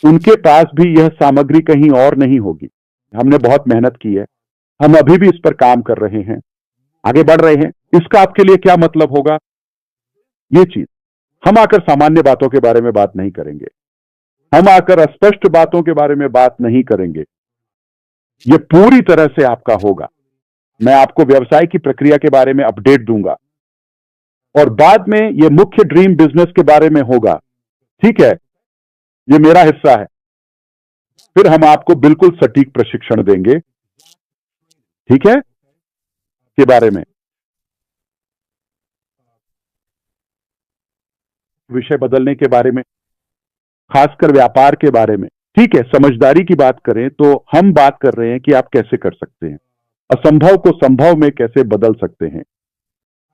उनके पास भी यह सामग्री कहीं और नहीं होगी। हमने बहुत मेहनत की है, हम अभी भी इस पर काम कर रहे हैं, आगे बढ़ रहे हैं। इसका आपके लिए क्या मतलब होगा? ये चीज, हम आकर सामान्य बातों के बारे में बात नहीं करेंगे, हम आकर अस्पष्ट बातों के बारे में बात नहीं करेंगे। ये पूरी तरह से आपका होगा। मैं आपको व्यवसाय की प्रक्रिया के बारे में अपडेट दूंगा, और बाद में ये मुख्य ड्रीम बिजनेस के बारे में होगा। ठीक है, ये मेरा हिस्सा है। फिर हम आपको बिल्कुल सटीक प्रशिक्षण देंगे, ठीक है, के बारे में, विषय बदलने के बारे में, खासकर व्यापार के बारे में। ठीक है, समझदारी की बात करें तो हम बात कर रहे हैं कि आप कैसे कर सकते हैं, असंभव को संभव में कैसे बदल सकते हैं।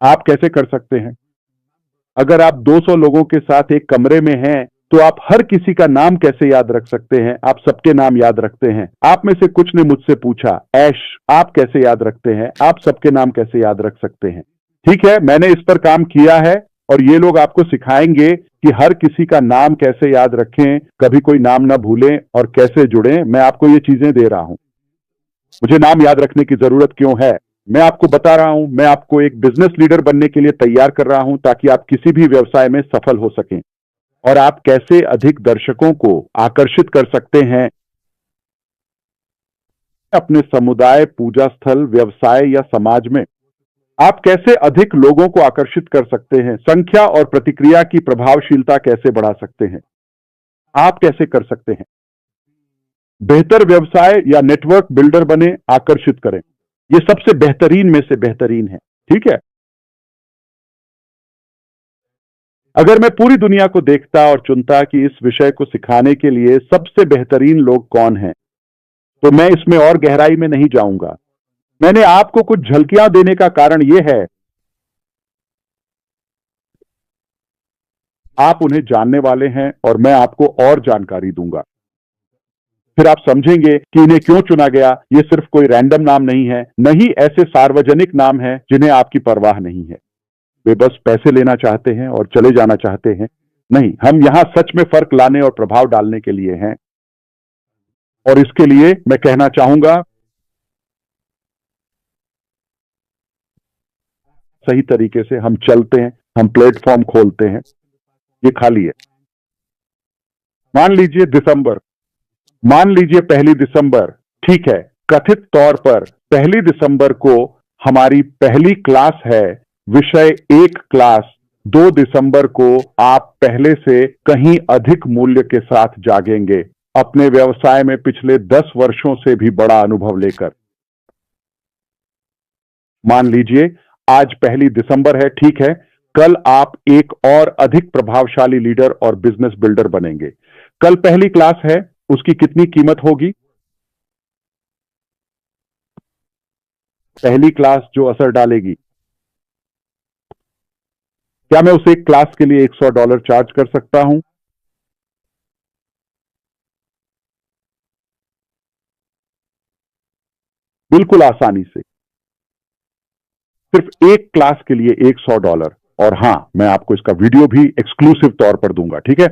आप कैसे कर सकते हैं? अगर आप 200 लोगों के साथ एक कमरे में हैं तो आप हर किसी का नाम कैसे याद रख सकते हैं? आप सबके नाम याद रखते हैं। आप में से कुछ ने मुझसे पूछा, ऐश आप कैसे याद रखते हैं? आप सबके नाम कैसे याद रख सकते हैं? ठीक है, मैंने इस पर काम किया है, और ये लोग आपको सिखाएंगे कि हर किसी का नाम कैसे याद रखें, कभी कोई नाम ना भूलें और कैसे जुड़ें। मैं आपको ये चीजें दे रहा हूं। मुझे नाम याद रखने की जरूरत क्यों है? मैं आपको बता रहा हूं, मैं आपको एक बिजनेस लीडर बनने के लिए तैयार कर रहा हूं, ताकि आप किसी भी व्यवसाय में सफल हो सकें। और आप कैसे अधिक दर्शकों को आकर्षित कर सकते हैं अपने समुदाय, पूजा स्थल, व्यवसाय या समाज में। आप कैसे अधिक लोगों को आकर्षित कर सकते हैं, संख्या और प्रतिक्रिया की प्रभावशीलता कैसे बढ़ा सकते हैं, आप कैसे कर सकते हैं। बेहतर व्यवसाय या नेटवर्क बिल्डर बने, आकर्षित करें। ये सबसे बेहतरीन में से बेहतरीन है। ठीक है, अगर मैं पूरी दुनिया को देखता और चुनता कि इस विषय को सिखाने के लिए सबसे बेहतरीन लोग कौन हैं, तो मैं इसमें और गहराई में नहीं जाऊंगा। मैंने आपको कुछ झलकियां देने का कारण यह है, आप उन्हें जानने वाले हैं और मैं आपको और जानकारी दूंगा। फिर आप समझेंगे कि इन्हें क्यों चुना गया। ये सिर्फ कोई रैंडम नाम नहीं है, नहीं ऐसे सार्वजनिक नाम है जिन्हें आपकी परवाह नहीं है। वे बस पैसे लेना चाहते हैं और चले जाना चाहते हैं। नहीं, हम यहां सच में फर्क लाने और प्रभाव डालने के लिए हैं। और इसके लिए मैं कहना चाहूंगा, सही तरीके से हम चलते हैं, हम प्लेटफॉर्म खोलते हैं। ये खाली है। मान लीजिए दिसंबर, मान लीजिए 1 दिसंबर, ठीक है, कथित तौर पर 1 दिसंबर को हमारी पहली क्लास है, विषय 1 क्लास। 2 दिसंबर को आप पहले से कहीं अधिक मूल्य के साथ जागेंगे, अपने व्यवसाय में पिछले 10 वर्षों से भी बड़ा अनुभव लेकर। मान लीजिए आज 1 दिसंबर है, ठीक है। कल आप एक और अधिक प्रभावशाली लीडर और बिजनेस बिल्डर बनेंगे। कल पहली क्लास है, उसकी कितनी कीमत होगी? पहली क्लास जो असर डालेगी, क्या मैं उस एक क्लास के लिए $100 चार्ज कर सकता हूं? बिल्कुल आसानी से, सिर्फ एक क्लास के लिए $100। और हां, मैं आपको इसका वीडियो भी एक्सक्लूसिव तौर पर दूंगा, ठीक है।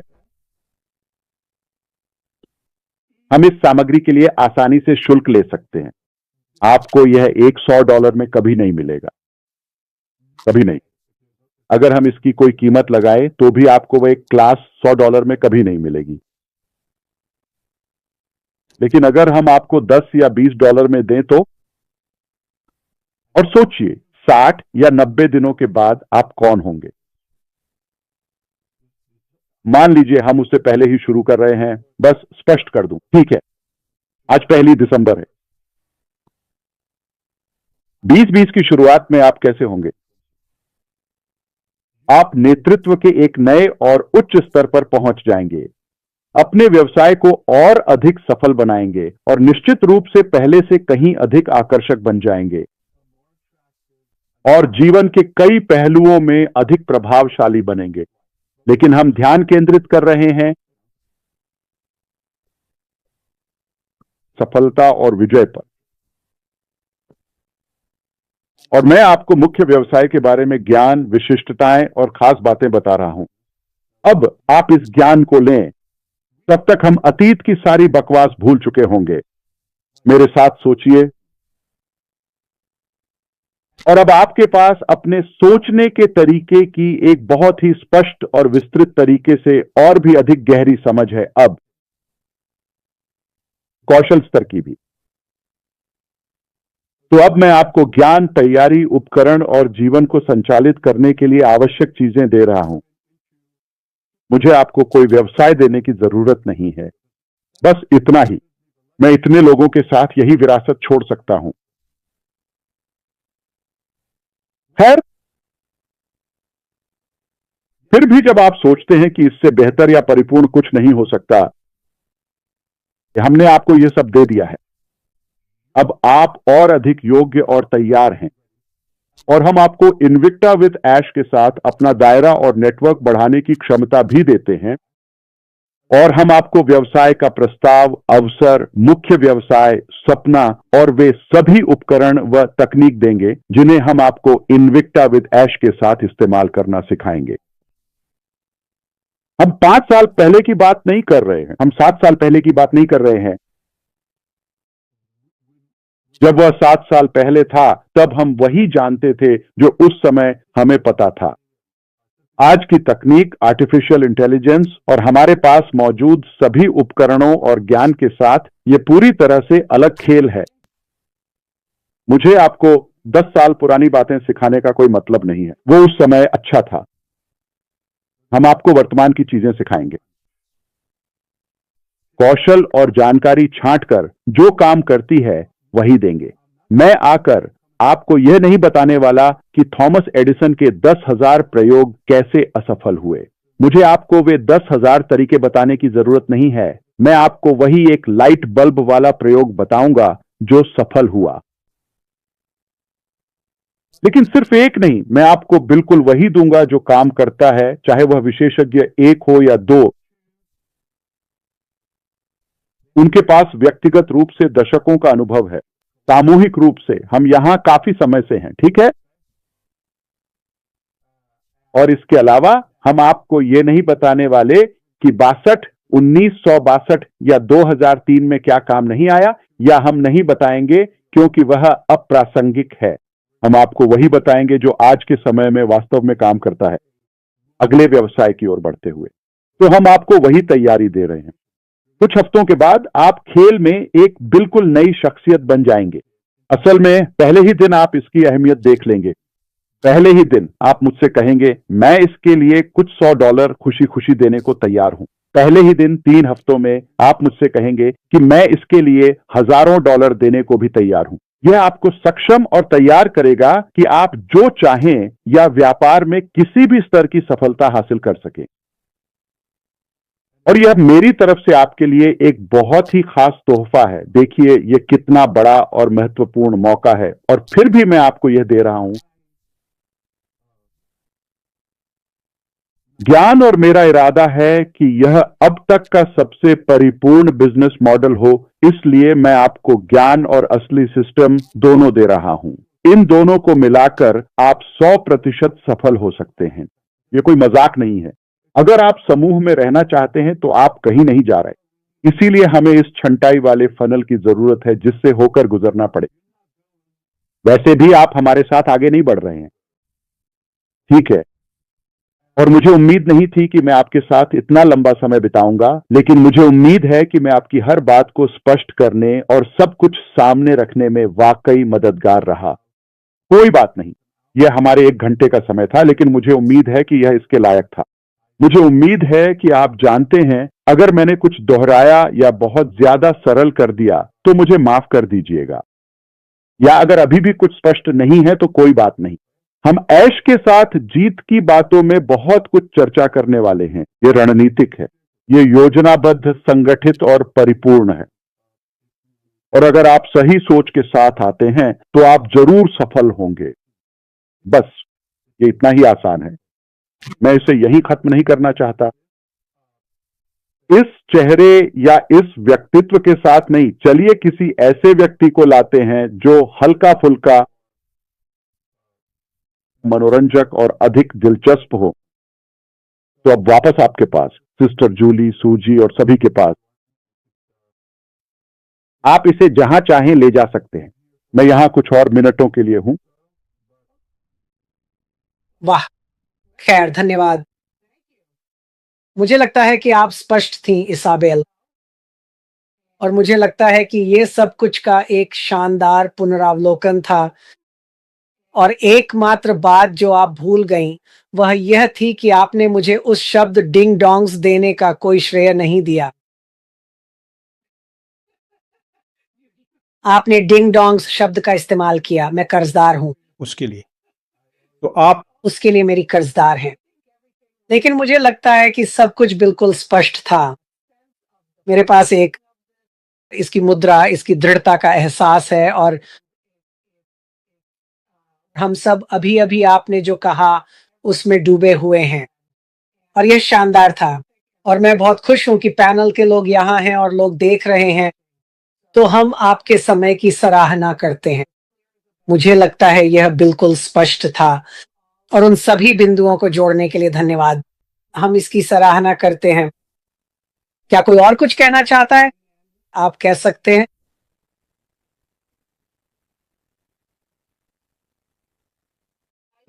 हम इस सामग्री के लिए आसानी से शुल्क ले सकते हैं। आपको यह $100 में कभी नहीं मिलेगा, कभी नहीं। अगर हम इसकी कोई कीमत लगाए तो भी आपको वह एक क्लास $100 में कभी नहीं मिलेगी। लेकिन अगर हम आपको $10 या $20 में दें तो, और सोचिए 60 या 90 दिनों के बाद आप कौन होंगे। मान लीजिए हम उससे पहले ही शुरू कर रहे हैं, बस स्पष्ट कर दूं, ठीक है। आज 1 दिसंबर है। 2020 की शुरुआत में आप कैसे होंगे? आप नेतृत्व के एक नए और उच्च स्तर पर पहुंच जाएंगे, अपने व्यवसाय को और अधिक सफल बनाएंगे और निश्चित रूप से पहले से कहीं अधिक आकर्षक बन जाएंगे और जीवन के कई पहलुओं में अधिक प्रभावशाली बनेंगे। लेकिन हम ध्यान केंद्रित कर रहे हैं सफलता और विजय पर, और मैं आपको मुख्य व्यवसाय के बारे में ज्ञान, विशिष्टताएं और खास बातें बता रहा हूं। अब आप इस ज्ञान को लें, तब तक हम अतीत की सारी बकवास भूल चुके होंगे। मेरे साथ सोचिए, और अब आपके पास अपने सोचने के तरीके की एक बहुत ही स्पष्ट और विस्तृत तरीके से और भी अधिक गहरी समझ है, अब कौशल स्तर की भी। तो अब मैं आपको ज्ञान, तैयारी, उपकरण और जीवन को संचालित करने के लिए आवश्यक चीजें दे रहा हूं। मुझे आपको कोई व्यवसाय देने की जरूरत नहीं है, बस इतना ही। मैं इतने लोगों के साथ यही विरासत छोड़ सकता हूं। खैर, फिर भी जब आप सोचते हैं कि इससे बेहतर या परिपूर्ण कुछ नहीं हो सकता, हमने आपको यह सब दे दिया है। अब आप और अधिक योग्य और तैयार हैं, और हम आपको इन्विक्टा विद ऐश के साथ अपना दायरा और नेटवर्क बढ़ाने की क्षमता भी देते हैं। और हम आपको व्यवसाय का प्रस्ताव, अवसर, मुख्य व्यवसाय, सपना और वे सभी उपकरण व तकनीक देंगे जिन्हें हम आपको इन्विक्टा विद ऐश के साथ इस्तेमाल करना सिखाएंगे। हम 5 साल पहले की बात नहीं कर रहे हैं, हम 7 साल पहले की बात नहीं कर रहे हैं। जब वह 7 साल पहले था, तब हम वही जानते थे जो उस समय हमें पता था। आज की तकनीक, आर्टिफिशियल इंटेलिजेंस और हमारे पास मौजूद सभी उपकरणों और ज्ञान के साथ यह पूरी तरह से अलग खेल है। मुझे आपको 10 साल पुरानी बातें सिखाने का कोई मतलब नहीं है, वो उस समय अच्छा था। हम आपको वर्तमान की चीजें सिखाएंगे। कौशल और जानकारी छांटकर जो काम करती है वही देंगे। मैं आकर आपको यह नहीं बताने वाला कि थॉमस एडिसन के 10,000 प्रयोग कैसे असफल हुए। मुझे आपको वे 10,000 तरीके बताने की जरूरत नहीं है। मैं आपको वही एक लाइट बल्ब वाला प्रयोग बताऊंगा जो सफल हुआ। लेकिन सिर्फ एक नहीं, मैं आपको बिल्कुल वही दूंगा जो काम करता है, चाहे वह विशेषज्ञ एक हो या दो। उनके पास व्यक्तिगत रूप से दशकों का अनुभव है, सामूहिक रूप से हम यहां काफी समय से हैं, ठीक है। और इसके अलावा हम आपको यह नहीं बताने वाले कि 1962 या 2003 में क्या काम नहीं आया, या हम नहीं बताएंगे क्योंकि वह अप्रासंगिक है। हम आपको वही बताएंगे जो आज के समय में वास्तव में काम करता है, अगले व्यवसाय की ओर बढ़ते हुए। तो हम आपको वही तैयारी दे रहे हैं। कुछ हफ्तों के बाद आप खेल में एक बिल्कुल नई शख्सियत बन जाएंगे। असल में पहले ही दिन आप इसकी अहमियत देख लेंगे। पहले ही दिन आप मुझसे कहेंगे, मैं इसके लिए कुछ $100 खुशी खुशी देने को तैयार हूं। पहले ही दिन 3 हफ्तों में आप मुझसे कहेंगे कि मैं इसके लिए हजारों डॉलर देने को भी तैयार हूं। यह आपको सक्षम और तैयार करेगा कि आप जो चाहें या व्यापार में किसी भी स्तर की सफलता हासिल कर सकें। और यह मेरी तरफ से आपके लिए एक बहुत ही खास तोहफा है। देखिए यह कितना बड़ा और महत्वपूर्ण मौका है, और फिर भी मैं आपको यह दे रहा हूं। ज्ञान और मेरा इरादा है कि यह अब तक का सबसे परिपूर्ण बिजनेस मॉडल हो, इसलिए मैं आपको ज्ञान और असली सिस्टम दोनों दे रहा हूं। इन दोनों को मिलाकर आप 100% सफल हो सकते हैं। यह कोई मजाक नहीं है। अगर आप समूह में रहना चाहते हैं तो आप कहीं नहीं जा रहे। इसीलिए हमें इस छंटाई वाले फनल की जरूरत है जिससे होकर गुजरना पड़े। वैसे भी आप हमारे साथ आगे नहीं बढ़ रहे हैं, ठीक है। और मुझे उम्मीद नहीं थी कि मैं आपके साथ इतना लंबा समय बिताऊंगा, लेकिन मुझे उम्मीद है कि मैं आपकी हर बात को स्पष्ट करने और सब कुछ सामने रखने में वाकई मददगार रहा। कोई बात नहीं, यह हमारे 1 घंटे का समय था, लेकिन मुझे उम्मीद है कि यह इसके लायक था। मुझे उम्मीद है कि आप जानते हैं, अगर मैंने कुछ दोहराया या बहुत ज्यादा सरल कर दिया तो मुझे माफ कर दीजिएगा, या अगर अभी भी कुछ स्पष्ट नहीं है तो कोई बात नहीं। हम ऐश के साथ जीत की बातों में बहुत कुछ चर्चा करने वाले हैं। ये रणनीतिक है, ये योजनाबद्ध, संगठित और परिपूर्ण है। और अगर आप सही सोच के साथ आते हैं तो आप जरूर सफल होंगे। बस ये इतना ही आसान है। मैं इसे यहीं खत्म नहीं करना चाहता। इस चेहरे या इस व्यक्तित्व के साथ नहीं, चलिए किसी ऐसे व्यक्ति को लाते हैं जो हल्का फुल्का, मनोरंजक और अधिक दिलचस्प हो। तो अब वापस आपके पास, सिस्टर जूली, सूजी और सभी के पास। आप इसे जहां चाहें ले जा सकते हैं। मैं यहां कुछ और मिनटों के लिए हूं। वाह, खैर धन्यवाद। मुझे लगता है कि आप स्पष्ट थीं इसाबेल, और मुझे लगता है कि ये सब कुछ का एक शानदार पुनरावलोकन था। और एकमात्र बात जो आप भूल गईं, वह यह थी कि आपने मुझे उस शब्द डिंग डोंग्स देने का कोई श्रेय नहीं दिया। आपने डिंग डोंग्स शब्द का इस्तेमाल किया। मैं कर्जदार हूं उसके लिए। तो आप उसके लिए मेरी कर्जदार हैं। लेकिन मुझे लगता है कि सब कुछ बिल्कुल स्पष्ट था। मेरे पास एक इसकी मुद्रा, इसकी दृढ़ता का एहसास है, और हम सब अभी-अभी आपने जो कहा उसमें डूबे हुए हैं, और यह शानदार था। और मैं बहुत खुश हूं कि पैनल के लोग यहाँ हैं और लोग देख रहे हैं, तो हम आपके समय की सराहना करते हैं। मुझे लगता है यह बिल्कुल स्पष्ट था, और उन सभी बिंदुओं को जोड़ने के लिए धन्यवाद। हम इसकी सराहना करते हैं। क्या कोई और कुछ कहना चाहता है? आप कह सकते हैं।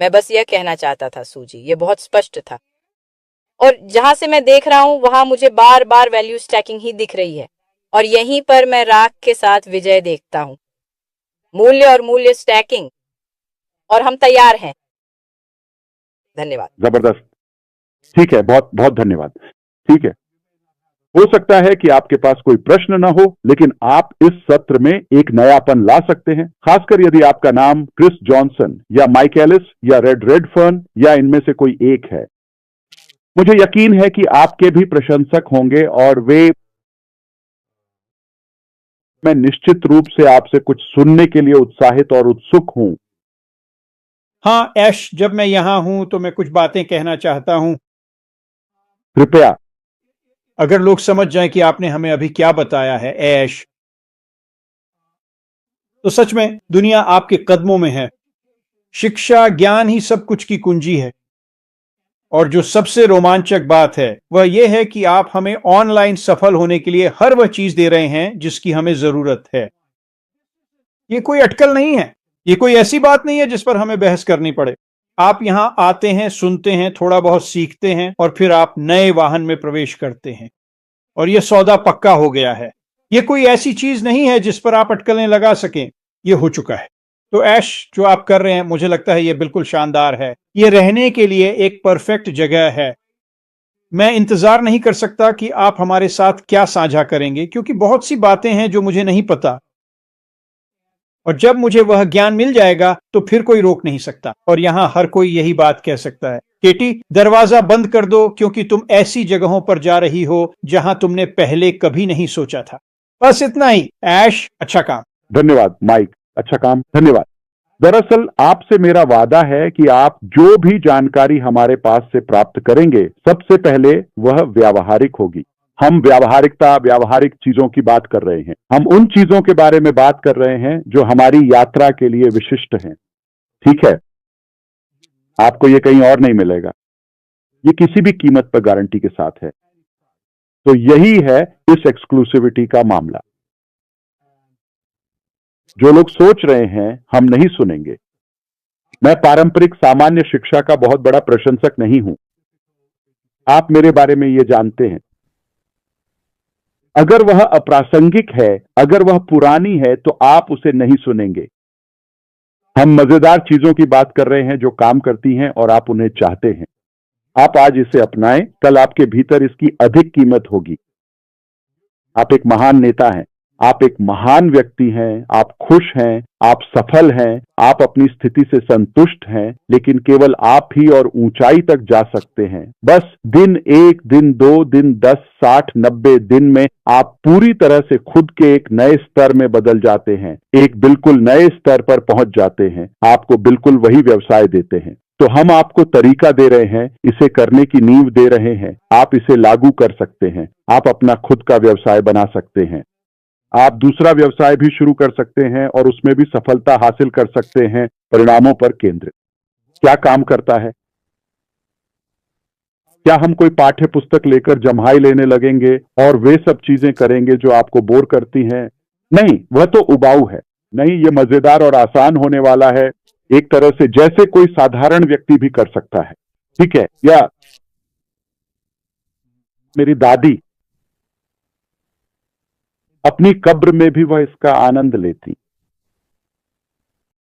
मैं बस यह कहना चाहता था सूजी, ये बहुत स्पष्ट था। और जहां से मैं देख रहा हूं वहां मुझे बार बार वैल्यू स्टैकिंग ही दिख रही है, और यहीं पर मैं राख के साथ विजय देखता हूं। मूल्य और मूल्य स्टैकिंग, और हम तैयार हैं। धन्यवाद। जबरदस्त। ठीक है, बहुत बहुत धन्यवाद। ठीक है, हो सकता है कि आपके पास कोई प्रश्न ना हो, लेकिन आप इस सत्र में एक नयापन ला सकते हैं, खासकर यदि आपका नाम क्रिस जॉनसन या माइक एलिस या रेड रेडफर्न या इनमें से कोई एक है। मुझे यकीन है कि आपके भी प्रशंसक होंगे, और मैं निश्चित रूप से आपसे कुछ सुनने के लिए उत्साहित और उत्सुक हूं। हाँ ऐश, जब मैं यहां हूं तो मैं कुछ बातें कहना चाहता हूं। कृपया। अगर लोग समझ जाएं कि आपने हमें अभी क्या बताया है ऐश, तो सच में दुनिया आपके कदमों में है। शिक्षा, ज्ञान ही सब कुछ की कुंजी है। और जो सबसे रोमांचक बात है वह यह है कि आप हमें ऑनलाइन सफल होने के लिए हर वह चीज दे रहे हैं जिसकी हमें जरूरत है। ये कोई अटकल नहीं है, ये कोई ऐसी बात नहीं है जिस पर हमें बहस करनी पड़े। आप यहां आते हैं, सुनते हैं, थोड़ा बहुत सीखते हैं, और फिर आप नए वाहन में प्रवेश करते हैं, और यह सौदा पक्का हो गया है। यह कोई ऐसी चीज नहीं है जिस पर आप अटकलें लगा सकें। यह हो चुका है। तो ऐश, जो आप कर रहे हैं, मुझे लगता है यह बिल्कुल शानदार है। यह रहने के लिए एक परफेक्ट जगह है। मैं इंतजार नहीं कर सकता कि आप हमारे साथ क्या साझा करेंगे, क्योंकि बहुत सी बातें हैं जो मुझे नहीं पता। और जब मुझे वह ज्ञान मिल जाएगा तो फिर कोई रोक नहीं सकता। और यहाँ हर कोई यही बात कह सकता है, केटी दरवाजा बंद कर दो क्योंकि तुम ऐसी जगहों पर जा रही हो जहां तुमने पहले कभी नहीं सोचा था। बस इतना ही। ऐश, अच्छा काम। धन्यवाद माइक, अच्छा काम, धन्यवाद। दरअसल आपसे मेरा वादा है कि आप जो भी जानकारी हमारे पास से प्राप्त करेंगे सबसे पहले वह व्यावहारिक होगी। हम व्यावहारिक चीजों की बात कर रहे हैं। हम उन चीजों के बारे में बात कर रहे हैं जो हमारी यात्रा के लिए विशिष्ट हैं। ठीक है, आपको ये कहीं और नहीं मिलेगा, ये किसी भी कीमत पर गारंटी के साथ है। तो यही है इस एक्सक्लूसिविटी का मामला। जो लोग सोच रहे हैं हम नहीं सुनेंगे, मैं पारंपरिक सामान्य शिक्षा का बहुत बड़ा प्रशंसक नहीं हूं। आप मेरे बारे में ये जानते हैं। अगर वह अप्रासंगिक है, अगर वह पुरानी है तो आप उसे नहीं सुनेंगे। हम मजेदार चीजों की बात कर रहे हैं जो काम करती हैं और आप उन्हें चाहते हैं। आप आज इसे अपनाएं, कल आपके भीतर इसकी अधिक कीमत होगी। आप एक महान नेता हैं, आप एक महान व्यक्ति हैं, आप खुश हैं, आप सफल हैं, आप अपनी स्थिति से संतुष्ट हैं, लेकिन केवल आप ही और ऊंचाई तक जा सकते हैं। बस दिन 1, दिन 2, दिन 10, 60, 90 दिन में आप पूरी तरह से खुद के एक नए स्तर में बदल जाते हैं, एक बिल्कुल नए स्तर पर पहुंच जाते हैं। आपको बिल्कुल वही व्यवसाय देते हैं। तो हम आपको तरीका दे रहे हैं, इसे करने की नींव दे रहे हैं। आप इसे लागू कर सकते हैं। आप अपना खुद का व्यवसाय बना सकते हैं। आप दूसरा व्यवसाय भी शुरू कर सकते हैं और उसमें भी सफलता हासिल कर सकते हैं, परिणामों पर केंद्रित। क्या काम करता है? क्या हम कोई पाठ्य पुस्तक लेकर जम्हाई लेने लगेंगे और वे सब चीजें करेंगे जो आपको बोर करती हैं? नहीं, वह तो उबाऊ है। नहीं, ये मजेदार और आसान होने वाला है, एक तरह से जैसे कोई साधारण व्यक्ति भी कर सकता है। ठीक है? या मेरी दादी, अपनी कब्र में भी वह इसका आनंद लेती।